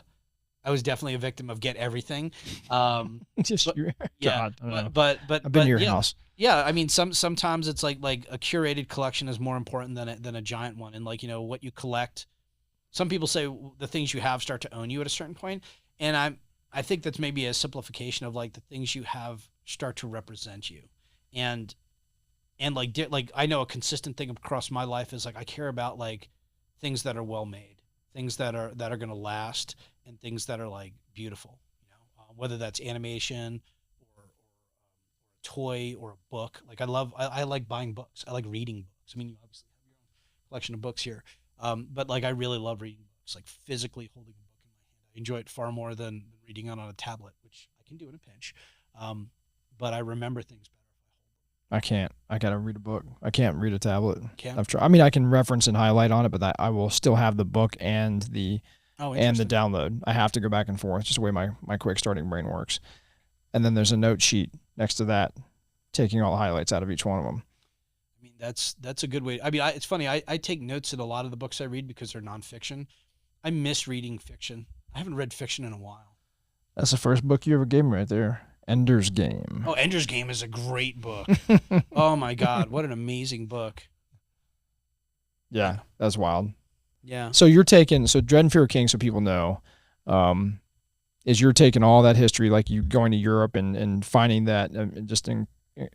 was definitely a victim of get everything. But I've been to your house. Yeah. I mean, sometimes it's like a curated collection is more important than a giant one. And like, you know, what you collect, some people say the things you have start to own you at a certain point. And I think that's maybe a simplification of like the things you have start to represent you. And like I know a consistent thing across my life is like I care about like things that are well made, things that are going to last, and things that are like beautiful, you know, whether that's animation or a toy or a book. Like I like buying books. I like reading books. I mean, you obviously have your own collection of books here. But like I really love reading books, like physically holding a book in my hand. I enjoy it far more than reading on a tablet, which I can do in a pinch. But I remember things better if I hold them. I can't. I gotta read a book. I can't read a tablet. I've tried. I mean, I can reference and highlight on it, but I will still have the book and the download. I have to go back and forth, just the way my quick starting brain works. And then there's a note sheet next to that, taking all the highlights out of each one of them. I mean, that's a good way. I mean, it's funny. I take notes in a lot of the books I read because they're nonfiction. I miss reading fiction. I haven't read fiction in a while. That's the first book you ever gave me right there. Ender's Game. Oh, Ender's Game is a great book. Oh my God, what an amazing book. Yeah, that's wild. Yeah. So Dread and Fear of Kings, so people know, is you're taking all that history, like you going to Europe and finding that just in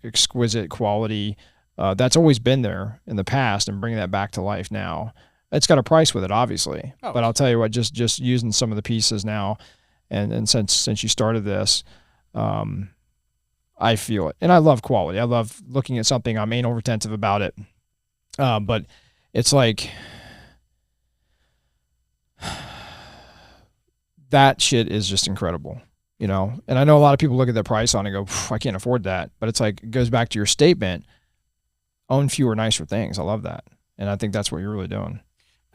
exquisite quality that's always been there in the past and bringing that back to life now. It's got a price with it, obviously. Oh. But I'll tell you what, just using some of the pieces now, and since you started this, I feel it. And I love quality. I love looking at something. I'm anal retentive about it. But it's like that shit is just incredible, you know? And I know a lot of people look at the price on it and go, I can't afford that. But it's like, it goes back to your statement, own fewer, nicer things. I love that. And I think that's what you're really doing.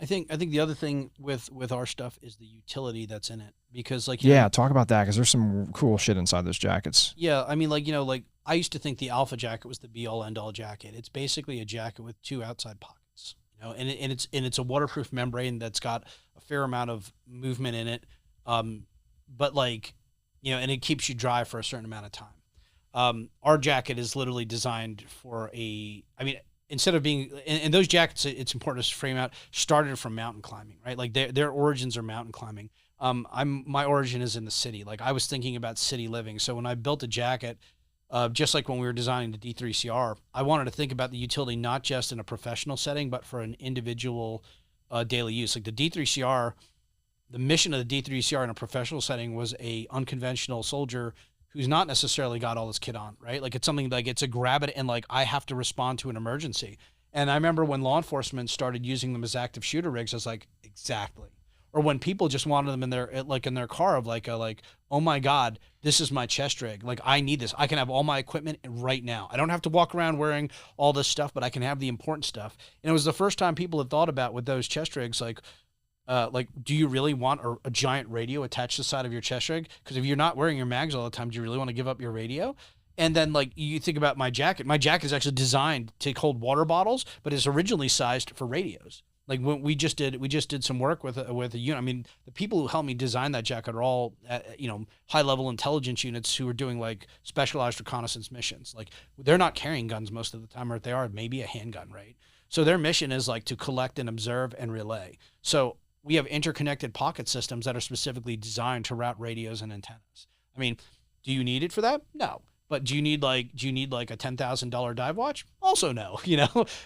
I think the other thing with our stuff is the utility that's in it, because like, talk about that. Cause there's some cool shit inside those jackets. Yeah. I mean, like, you know, like I used to think the Alpha jacket was the be all end all jacket. It's basically a jacket with 2 outside pockets, you know, and it's a waterproof membrane that's got a fair amount of movement in it. but like, and it keeps you dry for a certain amount of time. Our jacket is literally designed for instead of being, and those jackets, it's important to frame out, started from mountain climbing, right? Like their origins are mountain climbing. My origin is in the city. Like I was thinking about city living. So when I built a jacket, just like when we were designing the D3CR, I wanted to think about the utility, not just in a professional setting, but for an individual daily use. Like the D3CR, the mission of the D3CR in a professional setting was a unconventional soldier who's not necessarily got all his kit on, right? Like it's something like it's a grab it and like I have to respond to an emergency. And I remember when law enforcement started using them as active shooter rigs, I was like, exactly. Or when people just wanted them in their car of like, oh my God, this is my chest rig. Like I need this. I can have all my equipment right now. I don't have to walk around wearing all this stuff, but I can have the important stuff. And it was the first time people had thought about with those chest rigs, like, do you really want a giant radio attached to the side of your chest rig? Because if you're not wearing your mags all the time, do you really want to give up your radio? And then like you think about my jacket. My jacket is actually designed to hold water bottles, but it's originally sized for radios. Like when we just did some work with a unit. I mean, the people who helped me design that jacket are all high level intelligence units who are doing like specialized reconnaissance missions. Like they're not carrying guns most of the time, or if they are, maybe a handgun, right? So their mission is like to collect and observe and relay. So we have interconnected pocket systems that are specifically designed to route radios and antennas. I mean, do you need it for that? No. But do you need like a $10,000 dive watch? Also no,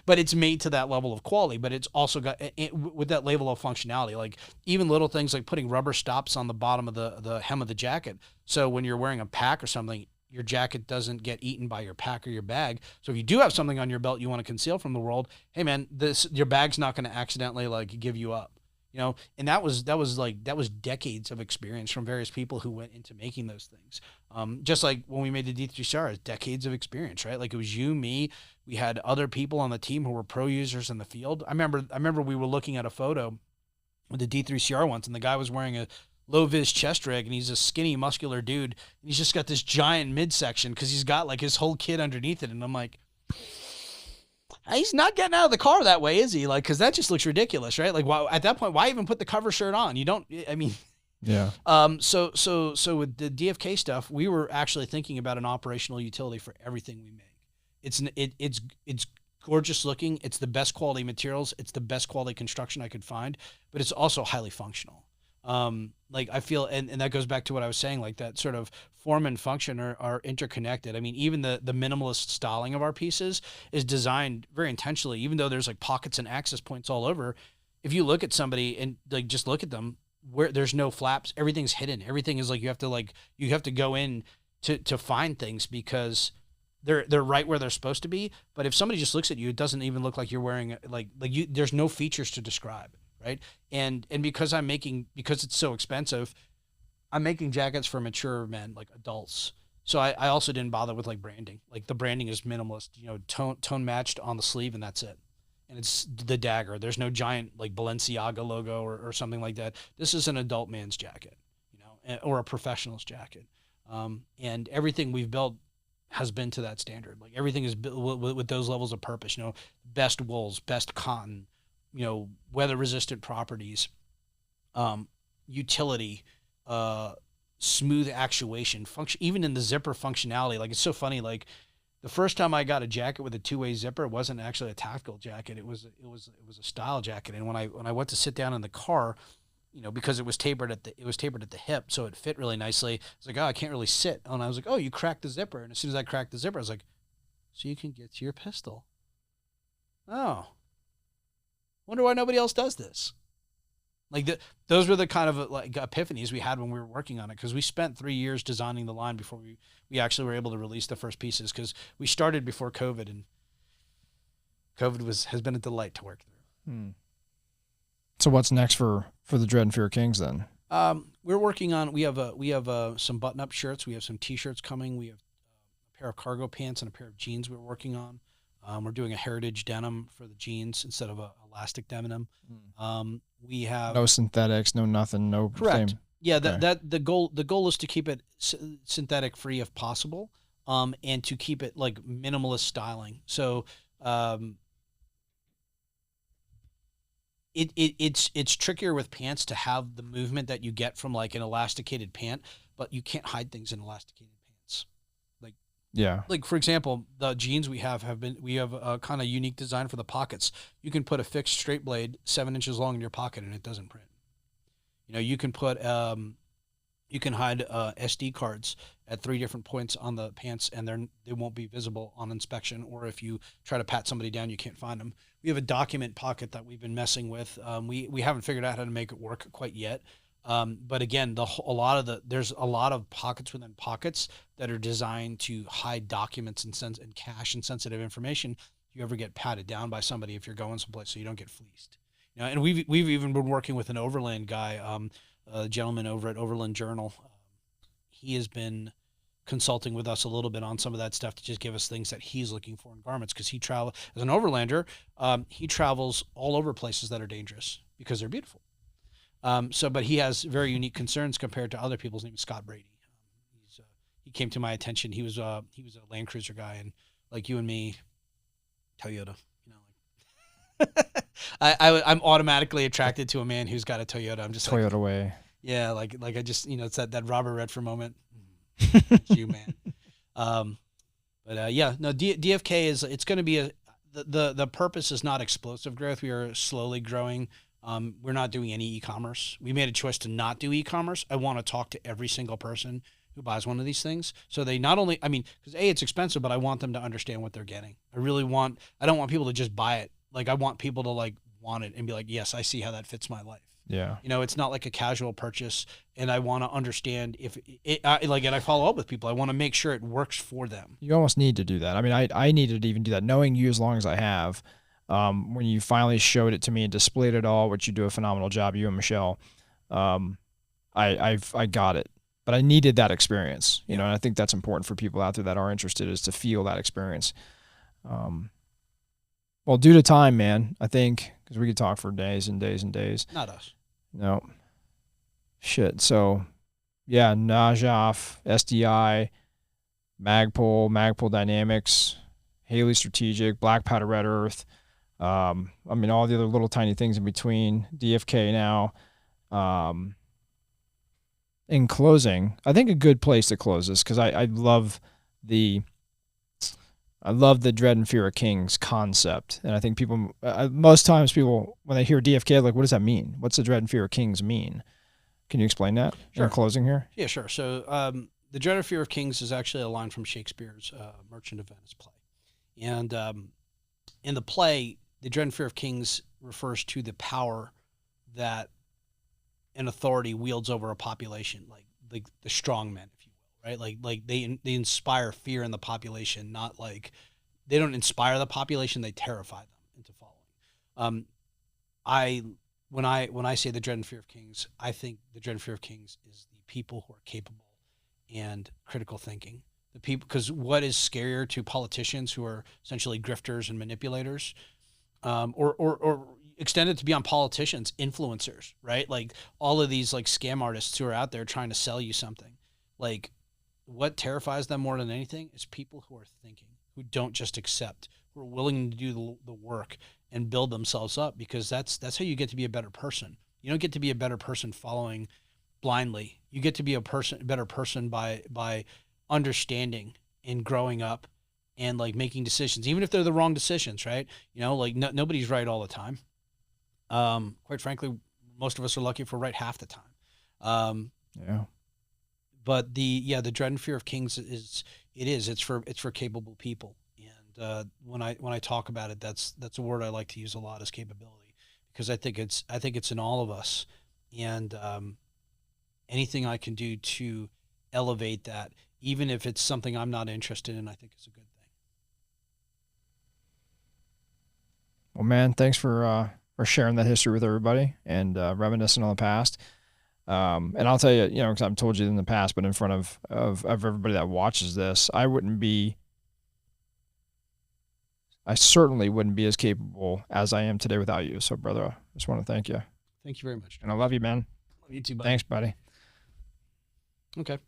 but it's made to that level of quality, but it's also got with that level of functionality, like even little things like putting rubber stops on the bottom of the hem of the jacket. So when you're wearing a pack or something, your jacket doesn't get eaten by your pack or your bag. So if you do have something on your belt you want to conceal from the world, hey man, your bag's not going to accidentally like give you up. And that was decades of experience from various people who went into making those things. Just like when we made the D3CR, it's decades of experience, right? Like it was you, me, we had other people on the team who were pro users in the field. I remember we were looking at a photo with the D3CR once, and the guy was wearing a low vis chest rig, and he's a skinny, muscular dude, and he's just got this giant midsection because he's got like his whole kit underneath it. And I'm like, he's not getting out of the car that way, is he? Like, because that just looks ridiculous, right? Like, at that point, why even put the cover shirt on? You don't. I mean, yeah. So with the DFK stuff, we were actually thinking about an operational utility for everything we make. It's gorgeous looking. It's the best quality materials. It's the best quality construction I could find, but it's also highly functional. Like I feel, and that goes back to what I was saying, like that sort of form and function are interconnected. I mean, even the minimalist styling of our pieces is designed very intentionally, even though there's like pockets and access points all over. If you look at somebody and like, just look at them where there's no flaps, everything's hidden. Everything is like, you have to go in to find things because they're right where they're supposed to be. But if somebody just looks at you, it doesn't even look like you're wearing there's no features to describe. Right. And because it's so expensive, I'm making jackets for mature men, like adults. So I also didn't bother with like branding. Like the branding is minimalist, tone matched on the sleeve, and that's it. And it's the dagger. There's no giant like Balenciaga logo or something like that. This is an adult man's jacket, or a professional's jacket. And everything we've built has been to that standard. Like everything is built with those levels of purpose, best wools, best cotton, weather resistant properties, utility, smooth actuation, function, even in the zipper functionality. Like it's so funny. Like the first time I got a jacket with a two-way zipper, it wasn't actually a tactical jacket. It was a style jacket. And when I went to sit down in the car, because it was tapered at the hip, so it fit really nicely. I was like, oh, I can't really sit. And I was like, oh, you cracked the zipper. And as soon as I cracked the zipper, I was like, so you can get to your pistol. Oh. Wonder why nobody else does this. Like those were the kind of like epiphanies we had when we were working on it, because we spent 3 years designing the line before we actually were able to release the first pieces, because we started before COVID, and COVID has been a delight to work through. So what's next for the Dread and Fear Kings then? We're working on, we have some button-up shirts, we have some t-shirts coming, we have a pair of cargo pants and a pair of jeans we're working on. We're doing a heritage denim for the jeans instead of a elastic denim. We have no synthetics, no nothing, no. Correct. Same. Yeah, okay. The goal is to keep it synthetic free if possible, and to keep it like minimalist styling. So it's trickier with pants to have the movement that you get from like an elasticated pant, but you can't hide things in elasticated pants. Like for example, the jeans we have a kind of unique design for the pockets. You can put a fixed straight blade 7 inches long in your pocket and it doesn't print. You can put you can hide SD cards at 3 different points on the pants, and they won't be visible on inspection. Or if you try to pat somebody down, you can't find them. We have a document pocket that we've been messing with. We haven't figured out how to make it work quite yet. But again, there's a lot of pockets within pockets that are designed to hide documents and cache and sensitive information. If you ever get patted down by somebody, if you're going someplace, so you don't get fleeced. And we've even been working with an overland guy, a gentleman over at Overland Journal. He has been consulting with us a little bit on some of that stuff to just give us things that he's looking for in garments, because he travels as an overlander. He travels all over places that are dangerous because they're beautiful. But he has very unique concerns compared to other people. His name is Scott Brady. He came to my attention. He was a Land Cruiser guy, and like you and me, Toyota. I'm automatically attracted to a man who's got a Toyota. I'm just Toyota way. Yeah, like I just it's that Robert Redford moment. It's you, man. DFK it's going to be the purpose is not explosive growth. We are slowly growing. We're not doing any e-commerce. We made a choice to not do e-commerce. I want to talk to every single person who buys one of these things. So they not only, because it's expensive, but I want them to understand what they're getting. I don't want people to just buy it. Like I want people to like want it and be like, yes, I see how that fits my life. Yeah. It's not like a casual purchase, and I want to understand if and I follow up with people. I want to make sure it works for them. You almost need to do that. I needed to even do that. Knowing you as long as I have, when you finally showed it to me and displayed it all, which you do a phenomenal job, you and Michelle, I got it. But I needed that experience, and I think that's important for people out there that are interested, is to feel that experience. Well, due to time, man, I think, because we could talk for days and days and days. Not us. No. Shit. So, yeah, Najaf, SDI, Magpul Dynamics, Haley Strategic, Black Powder Red Earth. All the other little tiny things in between. DFK now. In closing, I think a good place to close this, because I love the dread and fear of kings concept. And I think people, most times people, when they hear DFK, like, what does that mean? What's the dread and fear of kings mean? Can you explain that in closing here? Yeah, sure. So the dread and fear of kings is actually a line from Shakespeare's Merchant of Venice play. And in the play, the dread and fear of kings refers to the power that an authority wields over a population, like the strong men, if you will, right? Like they inspire fear in the population, not like they don't inspire the population, they terrify them into following. When I say the dread and fear of kings, I think the dread and fear of kings is the people who are capable and critical thinking. The people, because what is scarier to politicians who are essentially grifters and manipulators, or extended to beyond politicians, influencers, right? Like all of these like scam artists who are out there trying to sell you something. Like what terrifies them more than anything is people who are thinking, who don't just accept, who are willing to do the work and build themselves up, because that's how you get to be a better person. You don't get to be a better person following blindly. You get to be a better person by understanding and growing up and like making decisions, even if they're the wrong decisions, right? Nobody's right all the time. Quite frankly, most of us are lucky if we're right half the time. But the dread and fear of kings it's for capable people. And when I talk about it, that's a word I like to use a lot, is capability, because I think it's in all of us. And anything I can do to elevate that, even if it's something I'm not interested in, I think is a good thing. Well, man, thanks for sharing that history with everybody and reminiscing on the past. And I'll tell you, because I've told you in the past, but in front of everybody that watches this, I certainly wouldn't be as capable as I am today without you. So, brother, I just want to thank you. Thank you very much. And I love you, man. Love you too, buddy. Thanks, buddy. Okay.